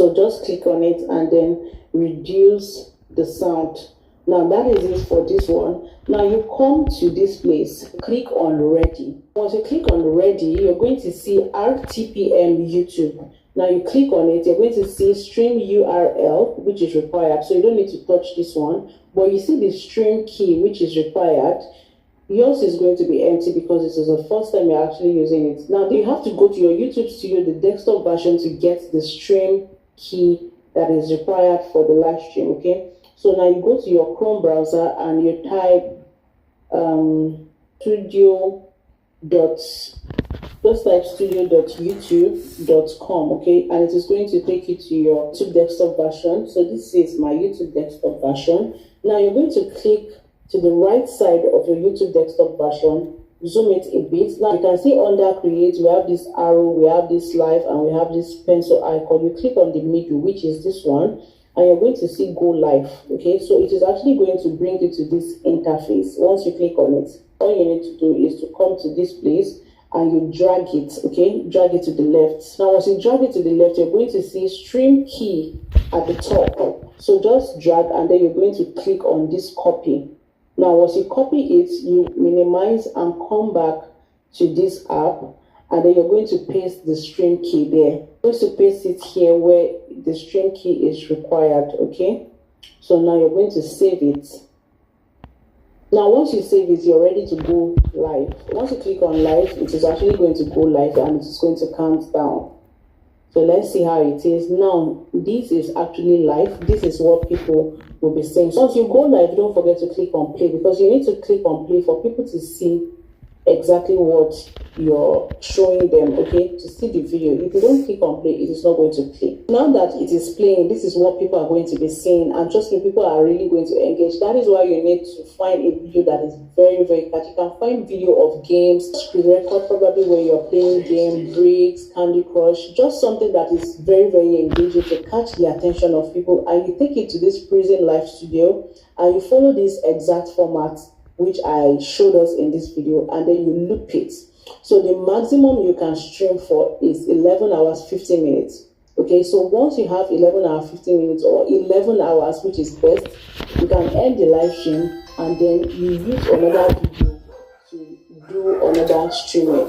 So just click on it and then reduce the sound. Now that is it for this one. Now you come to this place, click on ready. Once you click on ready, you're going to see RTPM YouTube. Now you click on it, you're going to see stream URL, which is required. So you don't need to touch this one, but you see the stream key, which is required. Yours is going to be empty because this is the first time you're actually using it. Now you have to go to your YouTube Studio, the desktop version, to get the stream key that is required for the live stream, okay? So now you go to your Chrome browser and you type studio.youtube.com, okay? And it is going to take you to your YouTube desktop version. So this is my YouTube desktop version. Now you're going to click to the right side of your YouTube desktop version, zoom it a bit. Now you can see under create, we have this arrow, we have this live, and we have this pencil icon. You click on the middle, which is this one, and you're going to see go live, okay? So it is actually going to bring you to this interface. Once you click on it, all you need to do is to come to this place and you drag it, okay? Drag it to the left. Now once you drag it to the left, you're going to see stream key at the top. So just drag and then you're going to click on this copy. Now once you copy it, you minimize and come back to this app, and then you're going to paste the stream key there. You're going to paste it here where the stream key is required, okay? So now you're going to save it. Now once you save it, you're ready to go live. Once you click on live, it is actually going to go live and it is going to count down. So let's see how it is. Now this is actually live. This is what people will be saying. So once you go live, don't forget to click on play, because you need to click on play for people to see exactly what you're showing them, okay? To see the video. If you don't click on play, it is not going to play. Now that it is playing, this is what people are going to be seeing, and trust me, people are really going to engage. That is why you need to find a video that is very, very catchy. You can find video of games, screen record probably where you're playing game, bricks, Candy Crush, just something that is very, very engaging to catch the attention of people, and you take it to this prison live studio and you follow this exact format which I showed us in this video, and then you loop it. So the maximum you can stream for is 11 hours 15 minutes. Okay, so once you have 11 hours 15 minutes or 11 hours, which is best, you can end the live stream and then you use another video to do another streaming.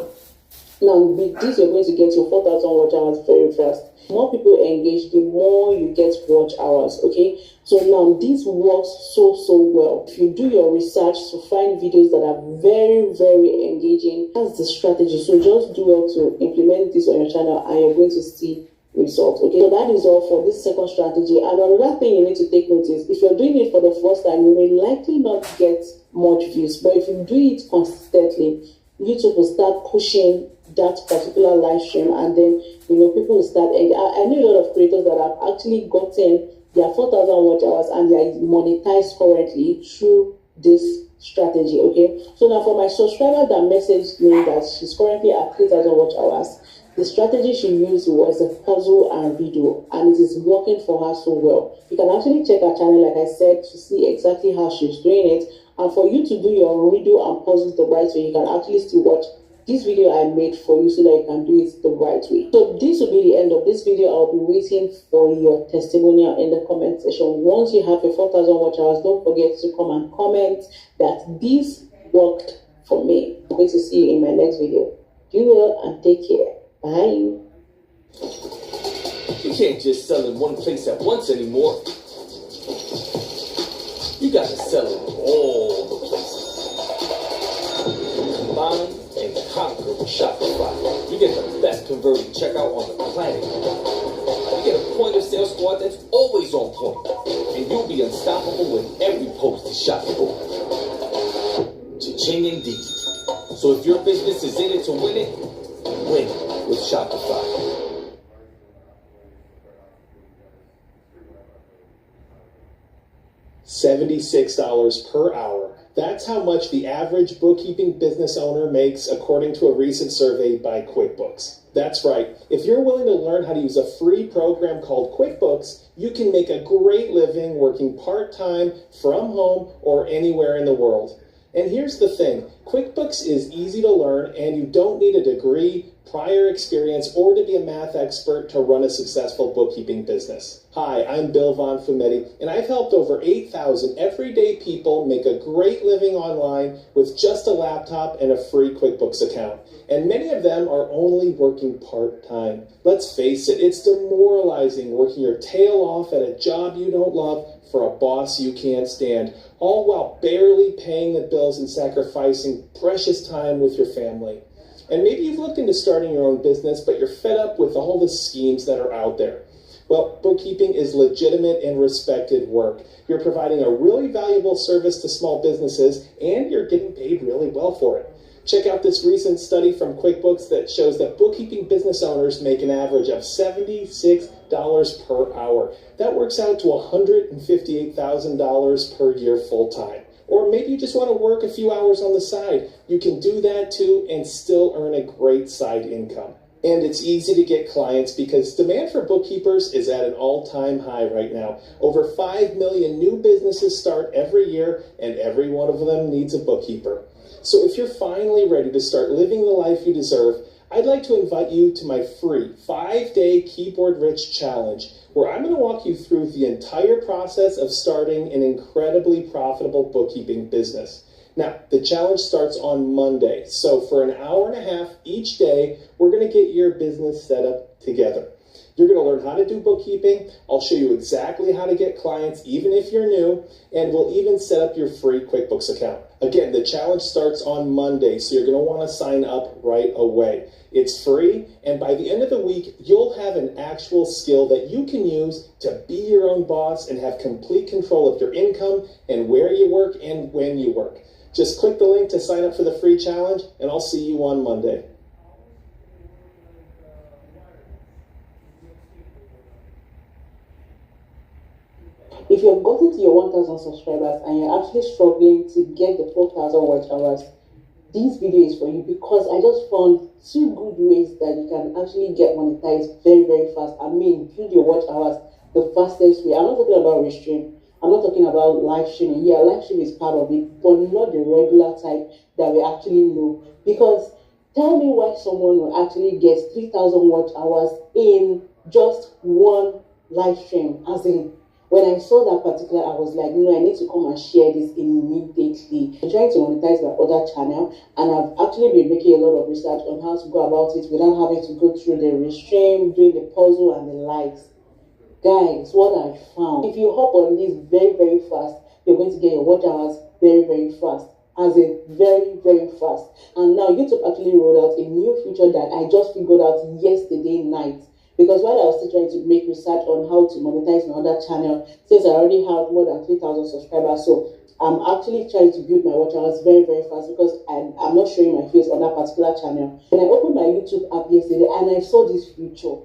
Now with this, you're going to get your 4,000 watch hours very fast. The more people engage, the more you get watch hours, okay? So now this works so well. If you do your research to find videos that are very, very engaging, that's the strategy. So just do well to implement this on your channel and you're going to see results, okay? So that is all for this second strategy. And another thing you need to take notice, if you're doing it for the first time, you may likely not get much views, but if you do it consistently, YouTube will start pushing that particular live stream, and then people will start. And I know a lot of creators that have actually gotten their 4,000 watch hours and they are monetized currently through this strategy, okay? So now for my subscriber that messaged me that she's currently at 3,000 watch hours, the strategy she used was a puzzle and video, and it is working for her so well. You can actually check her channel, like I said, to see exactly how she's doing it. And for you to do your video and puzzles the right way, you can actually still watch this video I made for you so that you can do it the right way. So this will be the end of this video. I'll be waiting for your testimonial in the comment section. Once you have your 4,000 watch hours, don't forget to come and comment that this worked for me. I'm going to see you in my next video. Do well and take care. Bye. You can't just sell in one place at once anymore. You gotta sell in all the places. Combine and conquer with Shopify. You get the best converting checkout on the planet. You get a point of sale squad that's always on point. And you'll be unstoppable when every post is shoppable. Cha-ching indeed. So if your business is in it to win it with Shopify. $76 per hour. That's how much the average bookkeeping business owner makes, according to a recent survey by QuickBooks. That's right. If you're willing to learn how to use a free program called QuickBooks, you can make a great living working part-time from home or anywhere in the world. And here's the thing, QuickBooks is easy to learn and you don't need a degree prior experience, or to be a math expert to run a successful bookkeeping business. Hi, I'm Bill Von Fumetti, and I've helped over 8,000 everyday people make a great living online with just a laptop and a free QuickBooks account. And many of them are only working part-time. Let's face it, it's demoralizing working your tail off at a job you don't love for a boss you can't stand, all while barely paying the bills and sacrificing precious time with your family. And maybe you've looked into starting your own business, but you're fed up with all the schemes that are out there. Well, bookkeeping is legitimate and respected work. You're providing a really valuable service to small businesses, and you're getting paid really well for it. Check out this recent study from QuickBooks that shows that bookkeeping business owners make an average of $76 per hour. That works out to $158,000 per year full-time. Or maybe you just want to work a few hours on the side. You can do that too and still earn a great side income. And it's easy to get clients because demand for bookkeepers is at an all-time high right now. Over 5 million new businesses start every year, and every one of them needs a bookkeeper. So if you're finally ready to start living the life you deserve, I'd like to invite you to my free 5-day Keyboard Rich Challenge, where I'm going to walk you through the entire process of starting an incredibly profitable bookkeeping business. Now, the challenge starts on Monday, so for an hour and a half each day, we're going to get your business set up together. You're going to learn how to do bookkeeping. I'll show you exactly how to get clients, even if you're new, and we'll even set up your free QuickBooks account. Again, the challenge starts on Monday, so you're going to want to sign up right away. It's free, and by the end of the week, you'll have an actual skill that you can use to be your own boss and have complete control of your income and where you work and when you work. Just click the link to sign up for the free challenge, and I'll see you on Monday. If you've gotten to your 1,000 subscribers and you're actually struggling to get the 4,000 watch hours, this video is for you because I just found 2 good ways that you can actually get monetized very, very fast. I mean, build your watch hours the fastest way. I'm not talking about Restream. I'm not talking about live streaming. Yeah, live streaming is part of it, but not the regular type that we actually know. Because tell me why someone will actually get 3,000 watch hours in just one live stream, as in, when I saw that particular, I was like, no, I need to come and share this immediately. I'm trying to monetize my other channel, and I've actually been making a lot of research on how to go about it without having to go through the restream, doing the puzzle and the likes. Guys, what I found, if you hop on this very, very fast, you're going to get your watch hours very, very fast. As in, very, very fast. And now YouTube actually rolled out a new feature that I just figured out yesterday night. Because while I was still trying to make research on how to monetize my other channel, since I already have more than 3,000 subscribers, so I'm actually trying to build my watch hours very, very fast because I'm not showing my face on that particular channel. And I opened my YouTube app yesterday and I saw this feature.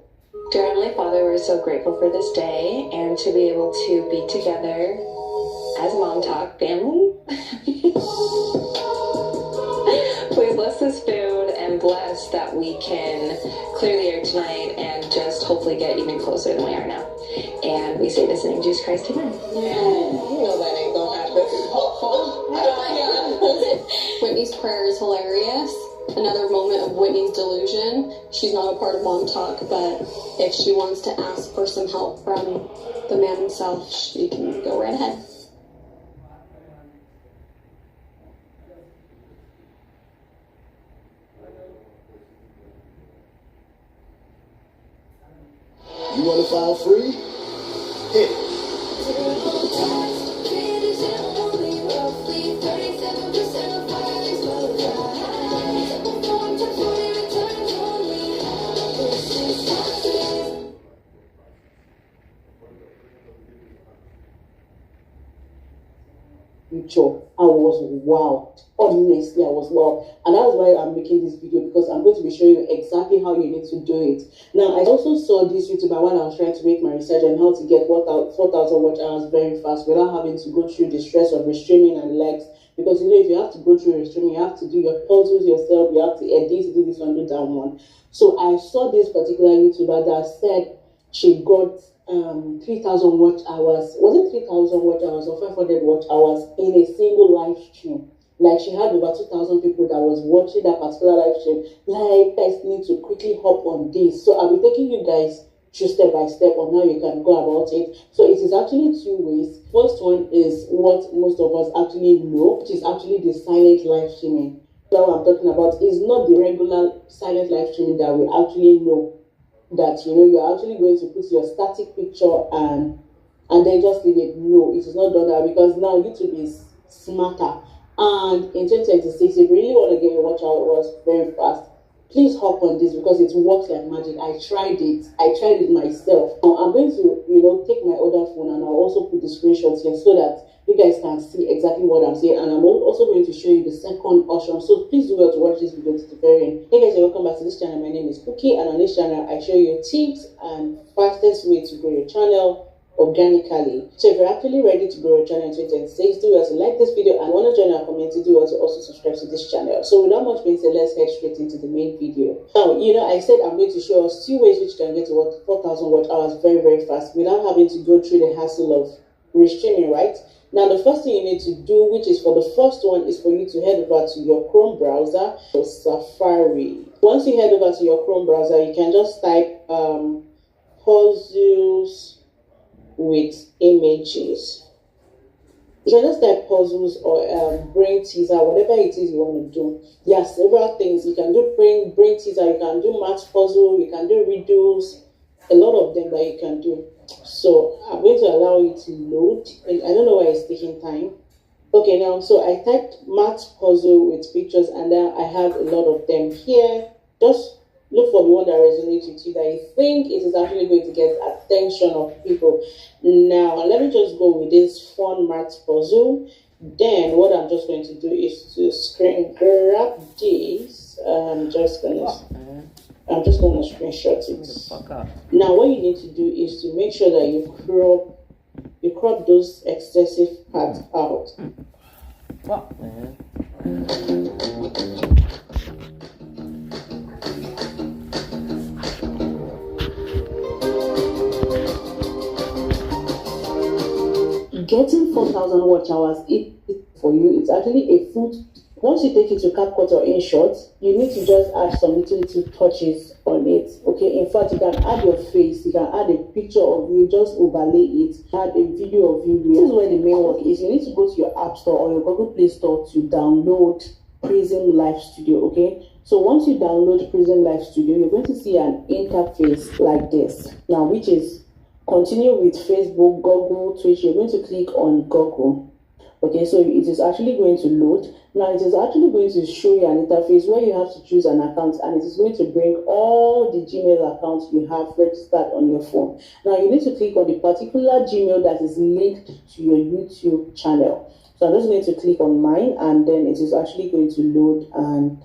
Dear Heavenly Father, we're so grateful for this day and to be able to be together as Mom Talk family. Please bless this food and bless that we can clear the air tonight and just hopefully get even closer than we are now. And we say this in Jesus Christ, amen. You know that ain't gonna happen. Whitney's prayer is hilarious. Another moment of Whitney's delusion. She's not a part of Mom Talk, but if she wants to ask for some help from the man himself, she can go right ahead. You want to file free? Hit it. I was wowed. Honestly, I was wowed. And that's why I'm making this video, because I'm going to be showing you exactly how you need to do it. Now, I also saw this YouTuber while I was trying to make my research on how to get 4,000 watch hours very fast without having to go through the stress of restreaming and likes. Because you know, if you have to go through restreaming, you have to do your puzzles yourself, you have to edit, do this one, do that one. So I saw this particular YouTuber that said she got 3,000 watch hours. Was it 3,000 watch hours or 500 watch hours in a single live stream? Like she had over 2,000 people that was watching that particular live stream. Like, guys need to quickly hop on this. So I'll be taking you guys through step by step on how you can go about it. So it is actually two ways. First one is what most of us actually know, which is actually the silent live streaming. So what I'm talking about is not the regular silent live streaming that we actually know, that you're actually going to put your static picture and then just leave it. No, it is not done that, because now YouTube is smarter. And in 2026, if you really want to get your watch hours very fast, please hop on this, because it works like magic. I tried it myself. I'm going to take my other phone, and I'll also put the screenshots here so that you guys can see exactly what I'm saying. And I'm also going to show you the second option. So please do well to watch this video to the very end. Hey guys, welcome back to this channel. My name is Cookie, and on this channel I show you tips and fastest way to grow your channel organically. So if you're actually ready to grow your channel in 2026, do well to like this video, and want to join our community, do well to also subscribe to this channel. So without much being said, let's head straight into the main video. Now, I said I'm going to show us two ways which can get to 4,000 watch hours very, very fast without having to go through the hassle of restreaming, right? Now, the first thing you need to do, which is for the first one, is for you to head over to your Chrome browser or Safari. Once you head over to your Chrome browser, you can just type puzzles with images. You can just type puzzles or brain teaser, whatever it is you want to do. There are several things you can do. Brain teaser, you can do math puzzle, you can do riddles, a lot of them that you can do. So I'm going to allow you to load, and I don't know why it's taking time. Okay, now, so I typed math puzzle with pictures, and then I have a lot of them here. Just look for the one that resonates with you, that you think it is actually going to get attention of people. Now, let me just go with this fun math puzzle. Then what I'm just going to do is to screen grab this. I'm just gonna screenshot it. Now, what you need to do is to make sure that you crop those excessive parts out. What, man? Getting 4,000 watch hours for you, it's actually a full. Once you take it to CapCut or InShot, you need to just add some little touches on it. Okay, in fact, you can add your face, you can add a picture of you, just overlay it, add a video of you. This is where the main work is. You need to go to your App Store or your Google Play Store to download Prism Live Studio. Okay, so once you download Prism Live Studio, you're going to see an interface like this. Now, which is continue with Facebook, Google, Twitch. You're going to click on Google. Okay, so it is actually going to load. Now, it is actually going to show you an interface where you have to choose an account, and it is going to bring all the Gmail accounts you have registered on your phone. Now, you need to click on the particular Gmail that is linked to your YouTube channel. So I'm just going to click on mine, and then it is actually going to load and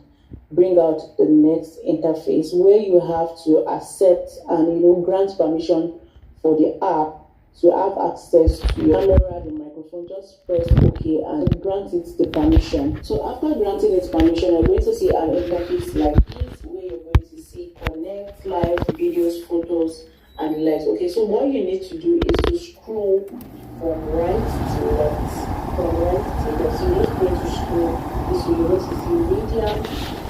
bring out the next interface where you have to accept and grant permission for the app to have access to your camera, the microphone. Just press OK and grant it the permission. So after granting it permission, you're going to see an interface like this where you're going to see connect, live, videos, photos, and likes. Okay, so what you need to do is to scroll from right to left. From right to left. So you're just going to scroll this way. You're going to see media,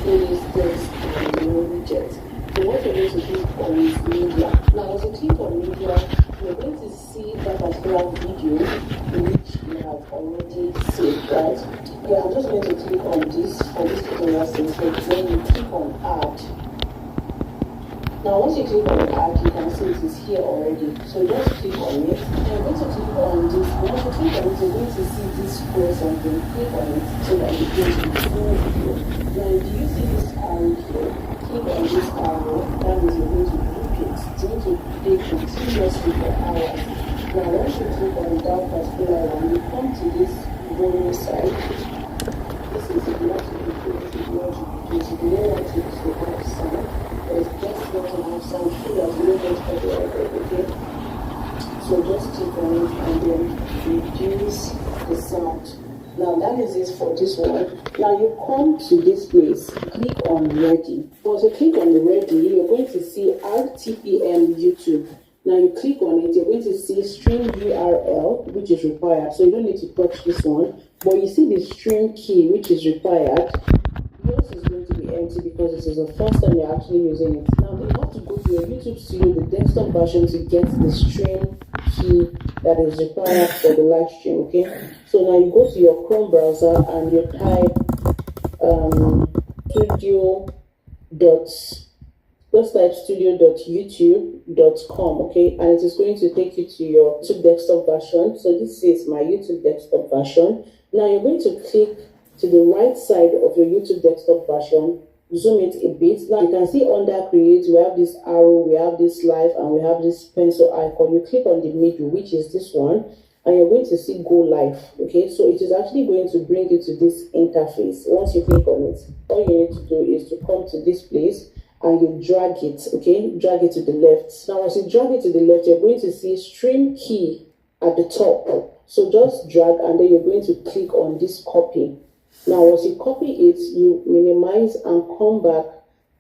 playlist, text, and widget. So what you're going to click on is media. Now, as you click on media, you're going to see that particular video which you have already saved, right? Yeah, I'm just going to click on this for this tutorial sake. So then you click on add. Now, once you click on add, you can see it is here already. So just click on it. And you're going to click on this. Once you click on it, you're going to see this square something. Click on it so that you get the full video. Now, do you see this arrow here? Click on this arrow. That means you're going to loop it. It's going to play continuously for hours. Now, once you click on that particular one, you come to this volume side. This is if you want to increase, if you want to reduce, if you don't want to use the web sound, but it's just going to have sound so that you don't get copyrighted, okay? So just click on it and then reduce the sound. Now that is it for this one. Now you come to this place, click on ready. Once you click on the ready, you're going to see RTPM YouTube. Now you click on it, you're going to see stream URL, which is required. So you don't need to touch this one, but you see the stream key, which is required. Yours is going to be empty because it is the first time you're actually using it. Now you have to go to your YouTube Studio, the desktop version, to get the stream key that is required for the live stream. Okay, so now you go to your Chrome browser and you type studio.youtube.com, okay, and it is going to take you to your YouTube desktop version. So this is my YouTube desktop version. Now you're going to click to the right side of your YouTube desktop version, zoom it a bit. Now you can see under create, we have this arrow, we have this live, and we have this pencil icon. You click on the middle, which is this one, and you're going to see go live. Okay, so it is actually going to bring you to this interface. Once you click on it, all you need to do is to come to this place and you drag it. Okay, drag it to the left. Now as you drag it to the left, you're going to see stream key at the top. So just drag and then you're going to click on this copy. Now once you copy it, you minimize and come back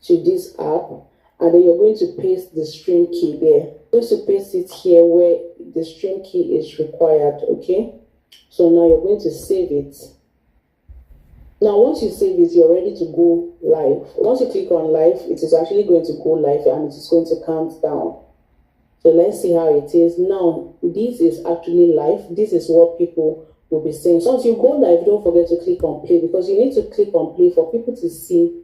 to this app, and then you're going to paste the stream key there. You're going to paste it here where the stream key is required. Okay, so now you're going to save it. Now once you save it, you're ready to go live. Once you click on live, it is actually going to go live and it is going to count down. So let's see how it is. Now this is actually live. This is what people will be seeing. So once you go live, don't forget to click on play, because you need to click on play for people to see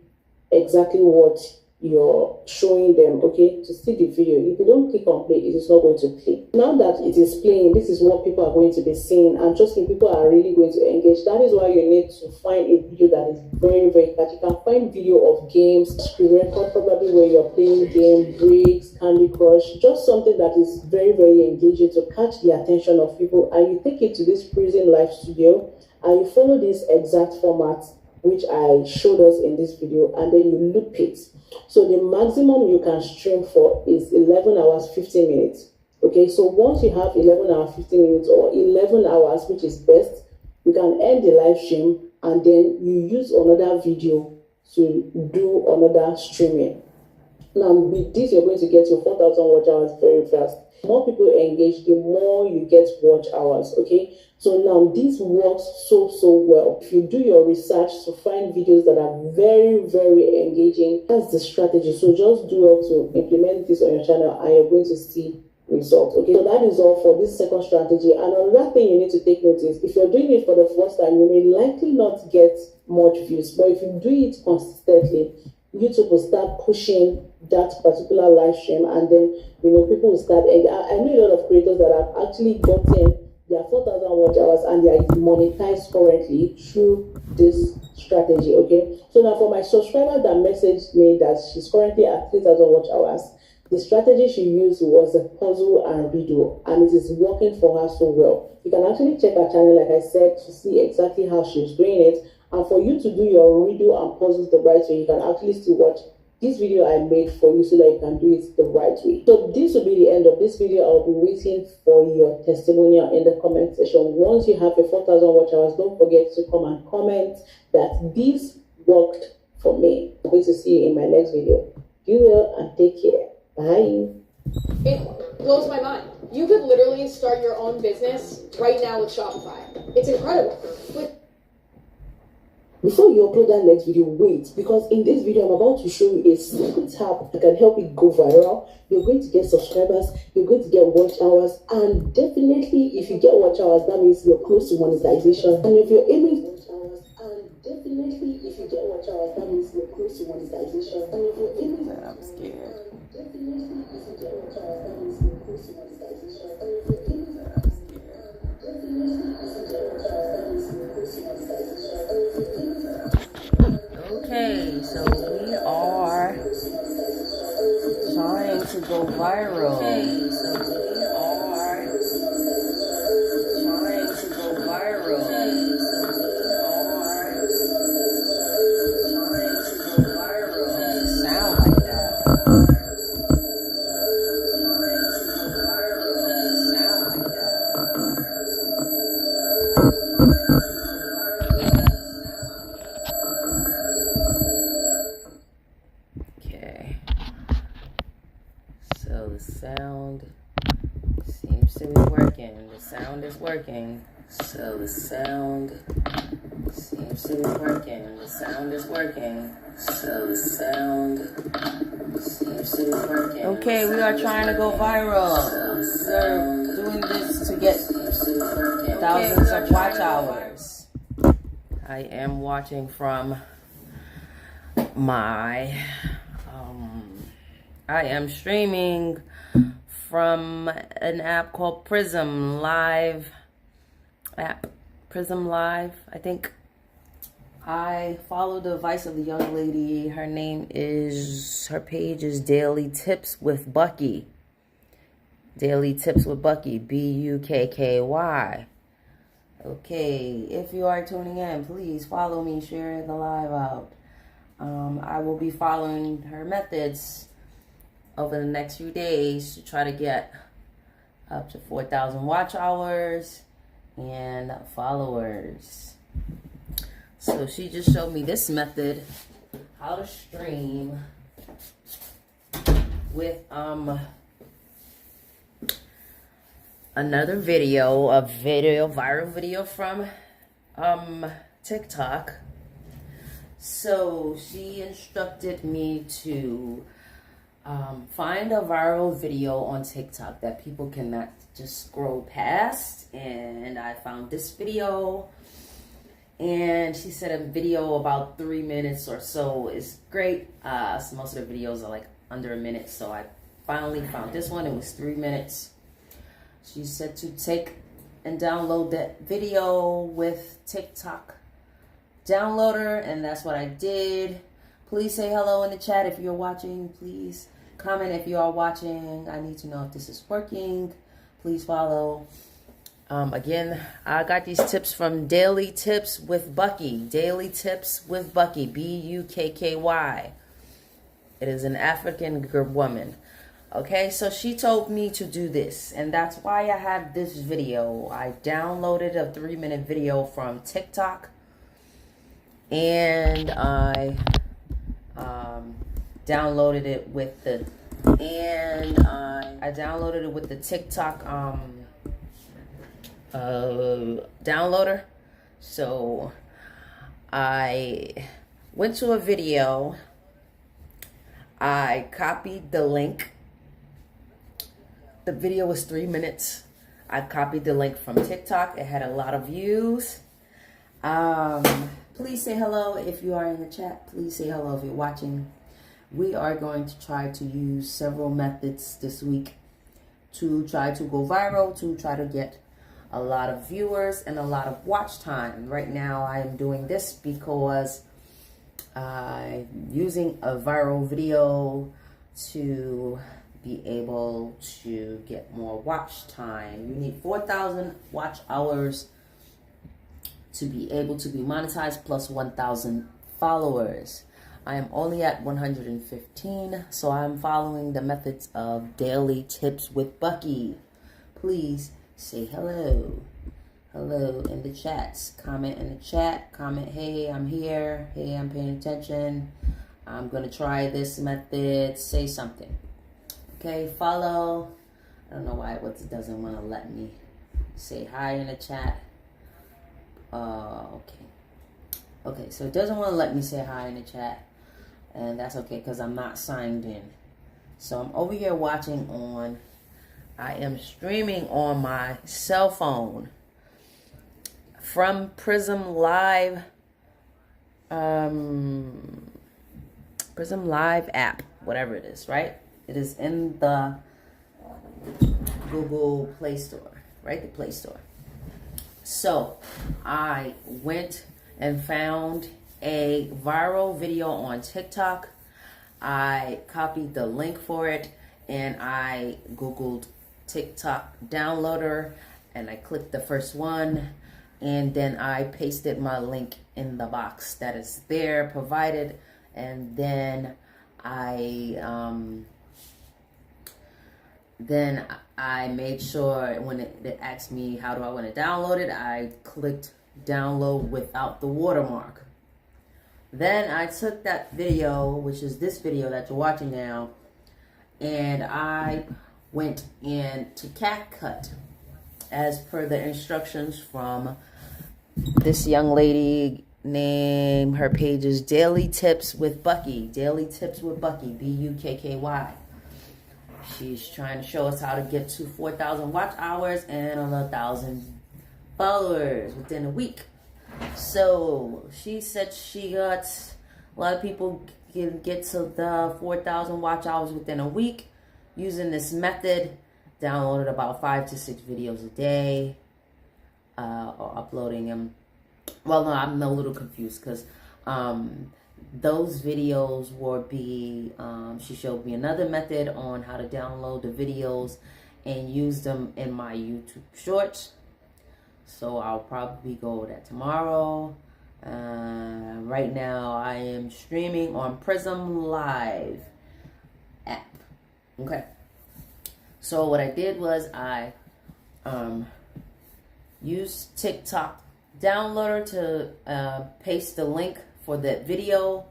exactly what you're showing them, okay, to see the video. If you don't click on play, it is not going to play. Now that it is playing, this is what people are going to be seeing, and trust me, people are really going to engage. That is why you need to find a video that is very, very catchy. You can find video of games, screen record, probably where you're playing game, breaks, Candy Crush, just something that is very, very engaging to catch the attention of people, and you take it to this prison live studio and you follow this exact format which I showed us in this video, and then you loop it. So the maximum you can stream for is 11 hours 15 minutes. Okay, so once you have 11 hours 15 minutes or 11 hours, which is best, you can end the live stream and then you use another video to do another streaming. Now with this, you're going to get your 4,000 watch hours very fast. The more people engage, the more you get watch hours. Okay, so now this works so well. If you do your research to find videos that are very, very engaging, that's the strategy. So just do well to implement this on your channel and you're going to see results. Okay, so that is all for this second strategy. And another thing you need to take note is, if you're doing it for the first time, you may likely not get much views, but if you do it consistently, YouTube will start pushing that particular live stream, and then people will start. I know a lot of creators that have actually gotten their 4,000 watch hours and they are monetized currently through this strategy. Okay, so now for my subscriber that messaged me that she's currently at 3,000 watch hours, the strategy she used was a puzzle and riddle, and it is working for her so well. You can actually check her channel, like I said, to see exactly how she's doing it. And for you to do your riddle and puzzles the right way, you can actually still watch this video I made for you so that you can do it the right way. So this will be the end of this video. I'll be waiting for your testimonial in the comment section. Once you have your 4,000 watch hours, don't forget to come and comment that this worked for me. I'm going to see you in my next video. Do well and take care. Bye. It blows my mind. You could literally start your own business right now with Shopify. It's incredible. Before you upload that next video, wait, because in this video I'm about to show you a secret app that can help it go viral. You're going to get subscribers, you're going to get watch hours, and definitely if you get watch hours, that means you're close to monetization. And if you're aiming watch hours, and definitely if you get watch hours, that means you're close to monetization. And if you're aiming, I'm scared. Definitely if you get watch hours, that means you're close to monetization. And if you're aiming, I'm scared. Definitely if you get watch hours, that means you're close to monetization. Okay, so we are trying to go viral. Okay, so we are trying to go viral. Okay, so we are trying to go viral. It sound like that. Trying to go viral. It sound see it's working. The sound is working. So the sound seems to be working. The sound is working. So the sound seems to be working. Okay, we are trying to go viral. We're doing this to get thousands of watch hours. I am watching from my I am streaming from an app called Prism Live app. Prism Live, I think. I follow the advice of the young lady. Her page is Daily Tips with Bucky. Daily Tips with Bucky, Bukky. Okay, if you are tuning in, please follow me, share the live out. I will be following her methods over the next few days to try to get up to 4,000 watch hours and followers. So she just showed me this method, how to stream with another viral video from TikTok. So she instructed me to find a viral video on TikTok that people cannot just scroll past. And I found this video. And she said a video about 3 minutes or so is great. So most of the videos are like under a minute. So I finally found this one. It was 3 minutes. She said to take and download that video with TikTok downloader. And that's what I did. Please say hello in the chat if you're watching. Please comment if you are watching. I need to know if this is working. Please follow. Again, I got these tips from Daily Tips with Bucky. Daily Tips with Bucky, Bukky. It is an African woman. Okay, so she told me to do this, and that's why I have this video. I downloaded a 3-minute video from TikTok, and I downloaded it with the TikTok downloader. So I went to a video, I copied the link. The video was 3 minutes. I copied the link from TikTok. It had a lot of views. Please say hello if you are in the chat. Please say hello if you're watching. We are going to try to use several methods this week to try to go viral, to try to get a lot of viewers and a lot of watch time. Right now I am doing this because I'm using a viral video to be able to get more watch time. You need 4,000 watch hours to be able to be monetized, plus 1,000 followers. I am only at 115, so I'm following the methods of Daily Tips with Bucky. Please say hello. Hello in the chats. Comment in the chat. Comment, hey, I'm here. Hey, I'm paying attention. I'm going to try this method. Say something. Okay, follow. I don't know why it doesn't want to let me say hi in the chat. Okay, so it doesn't want to let me say hi in the chat. And that's okay because I'm not signed in. So I'm over here watching I am streaming on my cell phone from Prism Live, Prism Live app, whatever it is, right? It is in the Google Play Store, right? The Play Store. So I went and found a viral video on TikTok. I copied the link for it and I Googled TikTok downloader and I clicked the first one and then I pasted my link in the box that is there provided, and then I made sure when it asked me how do I want to download it, I clicked download without the watermark. Then I took that video, which is this video that you're watching now, and I went into CapCut. as per the instructions from this young lady named, her page is Daily Tips with Bucky. Daily Tips with Bucky, Bukky. She's trying to show us how to get to 4,000 watch hours and 1,000 followers within a week. So she said she got a lot of people can get to the 4,000 watch hours within a week using this method. Downloaded about 5 to 6 videos a day, or uploading them. Well, no, I'm a little confused because those videos will be, she showed me another method on how to download the videos and use them in my YouTube shorts. So I'll probably go over that tomorrow. Right now I am streaming on Prism Live app. Okay. So what I did was I used TikTok downloader to paste the link for that video,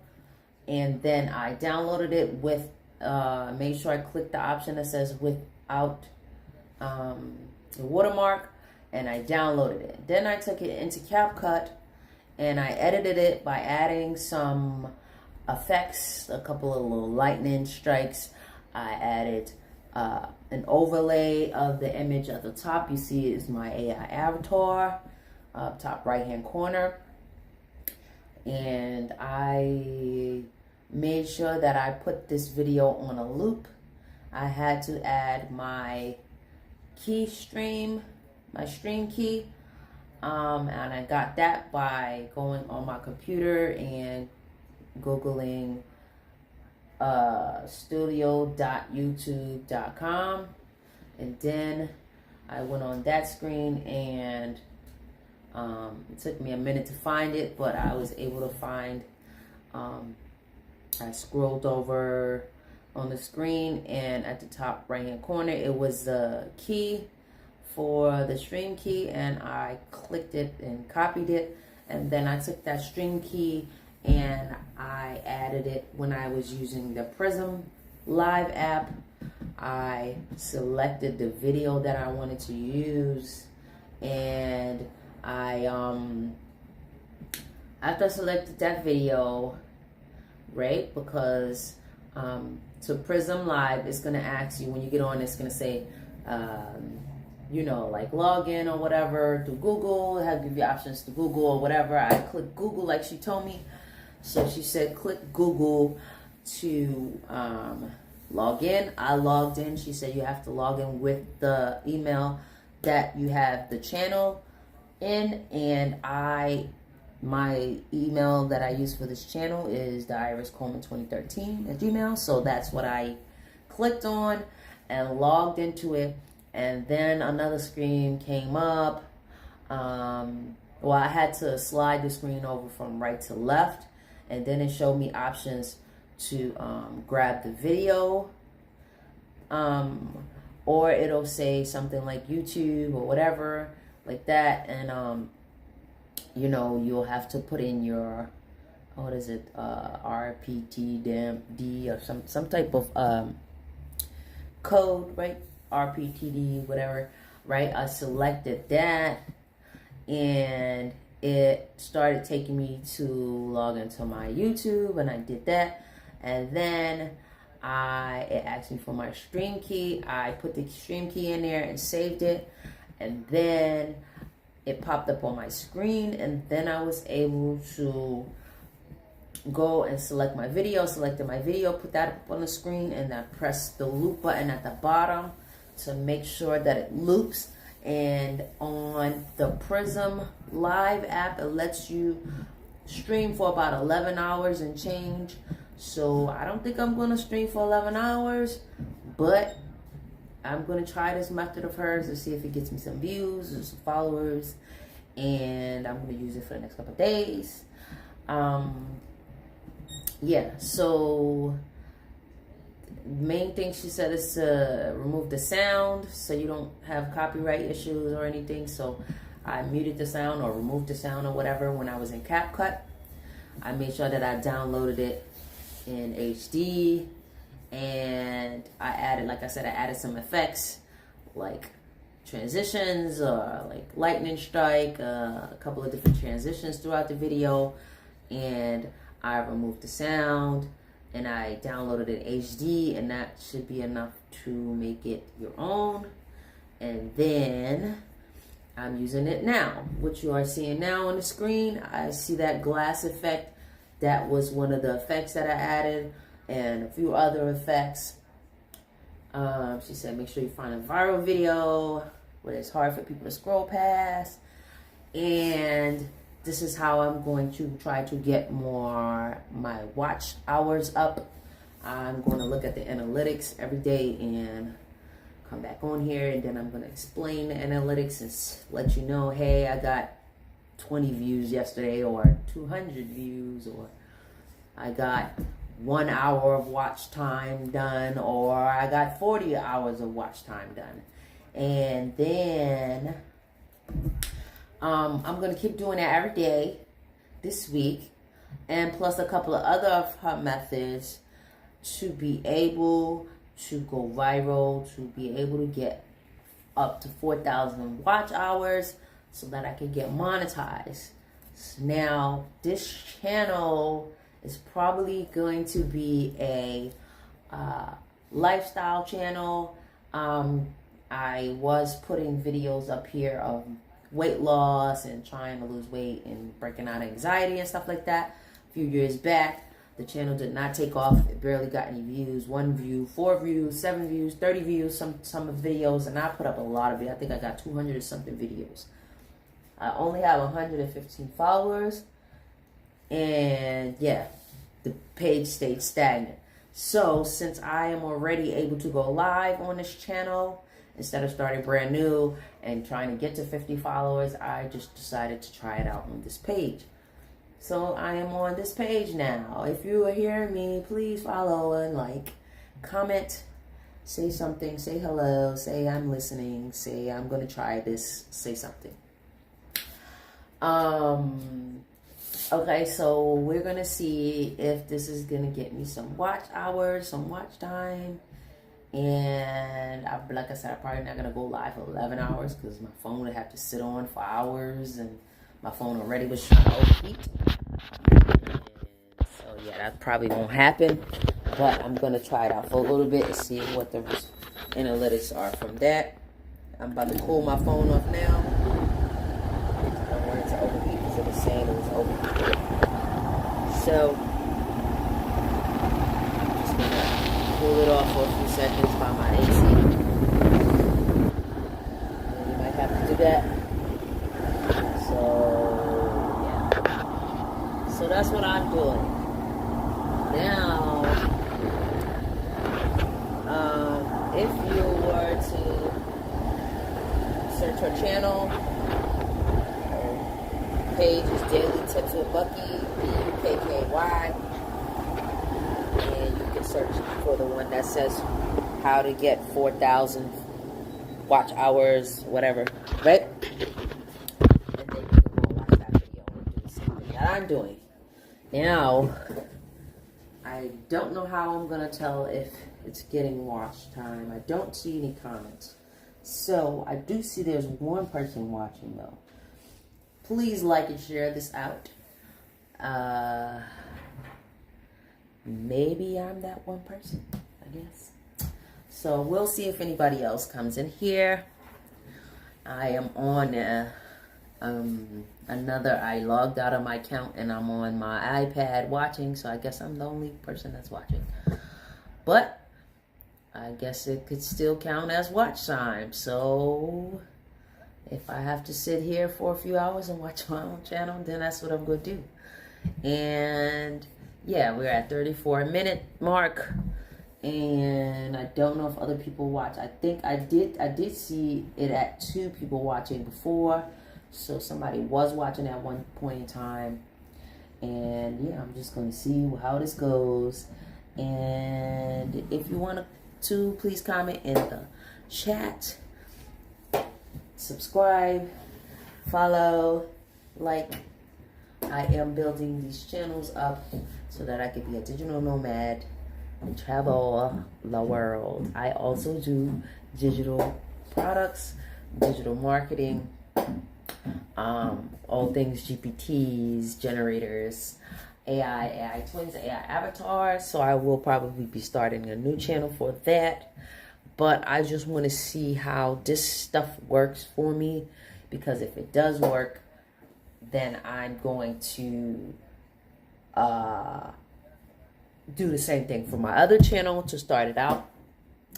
and then I downloaded it with made sure I clicked the option that says without the watermark, and I downloaded it. Then I took it into CapCut and I edited it by adding some effects, a couple of little lightning strikes. I added an overlay of the image at the top. You see is my AI avatar up top right hand corner. And I made sure that I put this video on a loop. I had to add my key stream, my stream key. And I got that by going on my computer and Googling studio.youtube.com, and then I went on that screen, and it took me a minute to find it, but I was able to find, I scrolled over on the screen, and at the top right hand corner it was the key for the stream key, and I clicked it and copied it, and then I took that stream key and I added it when I was using the Prism Live app. I selected the video that I wanted to use, and I after I selected that video, right, because to Prism Live, it's gonna ask you when you get on, it's gonna say you know, like log in or whatever to Google, have give you options to Google or whatever. I clicked Google like she told me. So she said click Google to log in. I logged in. She said you have to log in with the email that you have the channel in, and my email that I use for this channel is theiriscoleman2013@gmail. So that's what I clicked on and logged into it. And then another screen came up. Well, I had to slide the screen over from right to left, and then it showed me options to grab the video, or it'll say something like YouTube or whatever like that, and you know, you'll have to put in your what is it, RPTD or some type of code, right? RPTD, whatever, right? I selected that, and it started taking me to log into my YouTube, and I did that, and then it asked me for my stream key. I put the stream key in there and saved it, and then it popped up on my screen, and then I was able to go and select my video. Selected my video, put that up on the screen, and I pressed the loop button at the bottom to make sure that it loops. And on the Prism Live app, it lets you stream for about 11 hours and change. So I don't think I'm going to stream for 11 hours, but I'm going to try this method of hers to see if it gets me some views or some followers, and I'm going to use it for the next couple of days. Yeah, so main thing she said is to remove the sound so you don't have copyright issues or anything. So I muted the sound or removed the sound or whatever when I was in CapCut. I made sure that I downloaded it in HD, and I added, like I said, I added some effects like transitions or like lightning strike, a couple of different transitions throughout the video, and I removed the sound and I downloaded it HD, and that should be enough to make it your own. And then I'm using it now. What you are seeing now on the screen, I see that glass effect. That was one of the effects that I added, and a few other effects. She said, make sure you find a viral video where it's hard for people to scroll past. And this is how I'm going to try to get my watch hours up. I'm going to look at the analytics every day and come back on here, and then I'm going to explain the analytics and let you know, hey, I got 20 views yesterday, or 200 views, or I got 1 hour of watch time done, or I got 40 hours of watch time done. And then I'm going to keep doing that every day this week, and plus a couple of other of her methods to be able to go viral, to be able to get up to 4,000 watch hours so that I can get monetized. Now, this channel is probably going to be a lifestyle channel. I was putting videos up here of weight loss and trying to lose weight and breaking out of anxiety and stuff like that. A few years back, the channel did not take off. It barely got any views. 1 view, 4 views, 7 views, 30 views, some of the videos, and I put up a lot of it. I think I got 200 or something videos. I only have 115 followers, and yeah, the page stayed stagnant. So since I am already able to go live on this channel, instead of starting brand new and trying to get to 50 followers, I just decided to try it out on this page. So I am on this page now. If you are hearing me, please follow and like, comment, say something, say hello, say I'm listening, say I'm going to try this, say something. Okay, so we're going to see if this is going to get me some watch hours, some watch time. And like I said, I'm probably not going to go live for 11 hours because my phone would have to sit on for hours, and my phone already was trying to overheat. So yeah, that probably won't happen, but I'm going to try it out for a little bit and see what the analytics are from that. I'm about to cool my phone off now. I don't want it to overheat because it was saying it was overheating. So just going to cool it off for a few seconds by my AC. And you might have to do that. So that's what I'm doing. Now, if you were to search her channel, her page is Daily Tips with Bucky, BUKKY, and you can search for the one that says how to get 4,000 watch hours, whatever, right? And then you can go watch that video and do the same thing that I'm doing. Now, I don't know how I'm going to tell if it's getting watch time. I don't see any comments. So, I do see there's one person watching, though. Please like and share this out. Maybe I'm that one person, I guess. So, we'll see if anybody else comes in here. I am on I logged out of my account and I'm on my iPad watching, so I guess I'm the only person that's watching. But I guess it could still count as watch time. So if I have to sit here for a few hours and watch my own channel, then that's what I'm going to do. And yeah, we're at 34-minute mark. And I don't know if other people watch. I think I did see it at 2 people watching before. So somebody was watching at one point in time. And yeah, I'm just going to see how this goes. And if you want to, please comment in the chat. Subscribe, follow, like. I am building these channels up so that I can be a digital nomad and travel the world. I also do digital products, digital marketing, all things GPTs, generators, AI twins, AI avatars. So I will probably be starting a new channel for that. But I just want to see how this stuff works for me, because if it does work, then I'm going to do the same thing for my other channel to start it out,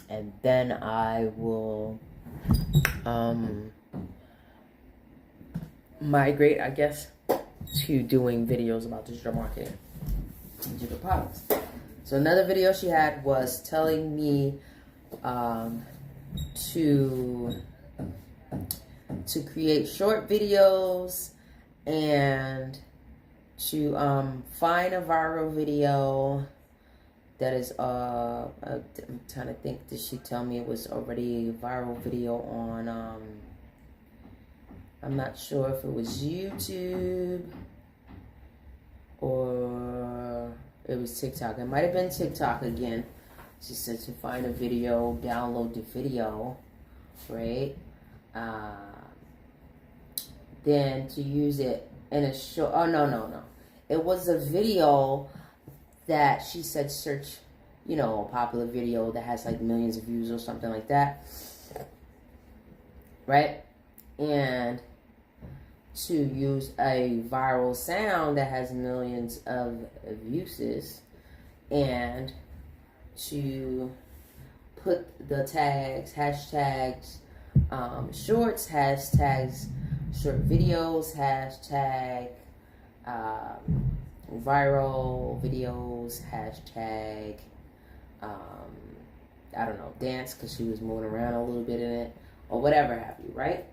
and then I will migrate, I guess, to doing videos about digital marketing, digital products. So another video she had was telling me to create short videos and to find a viral video that is I'm trying to think, did she tell me it was already a viral video on I'm not sure if it was YouTube or it was TikTok. It might have been TikTok again. She said to find a video, download the video, right? Then to use it in a show. Oh, no. It was a video that she said search, a popular video that has like millions of views or something like that. Right? And to use a viral sound that has millions of uses, and to put the tags, hashtags, shorts, hashtags, short videos, hashtag, viral videos, hashtag, I don't know, dance, because she was moving around a little bit in it, or whatever have you, right?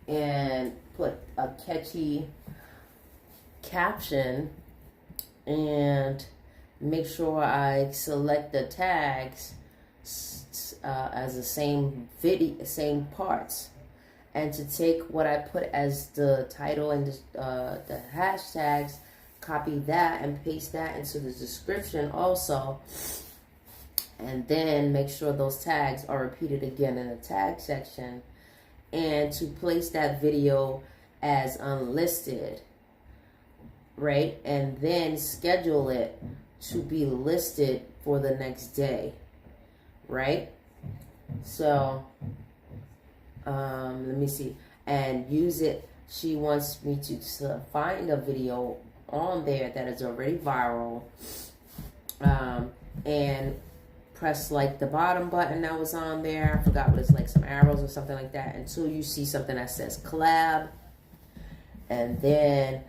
And put a catchy caption and make sure I select the tags as the same parts, and to take what I put as the title and the hashtags, copy that and paste that into the description also, and then make sure those tags are repeated again in the tag section, and to place that video as unlisted, right? And then schedule it to be listed for the next day, right? So, let me see. And use it. She wants me to find a video on there that is already viral, and press like the bottom button that was on there. I forgot what it's like, some arrows or something like that, until you see something that says collab, and then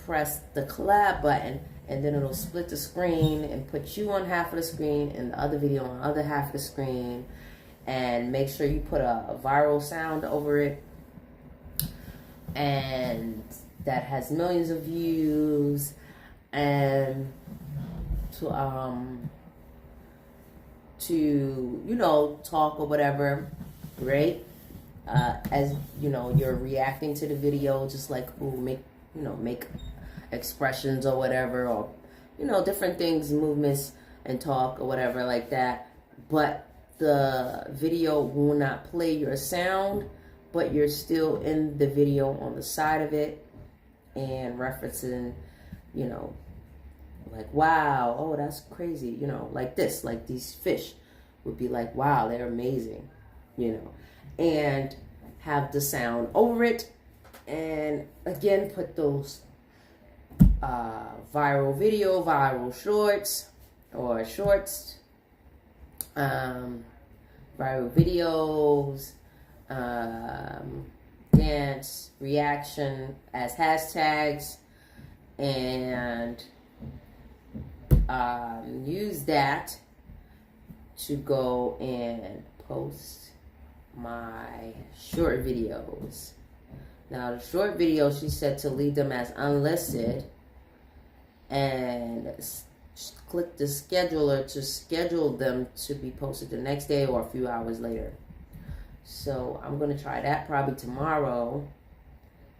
press the collab button, and then it'll split the screen and put you on half of the screen and the other video on the other half of the screen, and make sure you put a viral sound over it and that has millions of views, and to talk or whatever, right? As you're reacting to the video, just like make expressions or whatever, or different things, movements, and talk or whatever like that. But the video will not play your sound, but you're still in the video on the side of it and referencing, like, wow, oh, that's crazy, like this, like these fish would be like, wow, they're amazing, and have the sound over it. And again, put those viral video, viral shorts, or shorts, viral videos, dance, reaction as hashtags, and use that to go and post my short videos. Now, the short videos, she said to leave them as unlisted, and click the scheduler to schedule them to be posted the next day or a few hours later. So I'm going to try that probably tomorrow,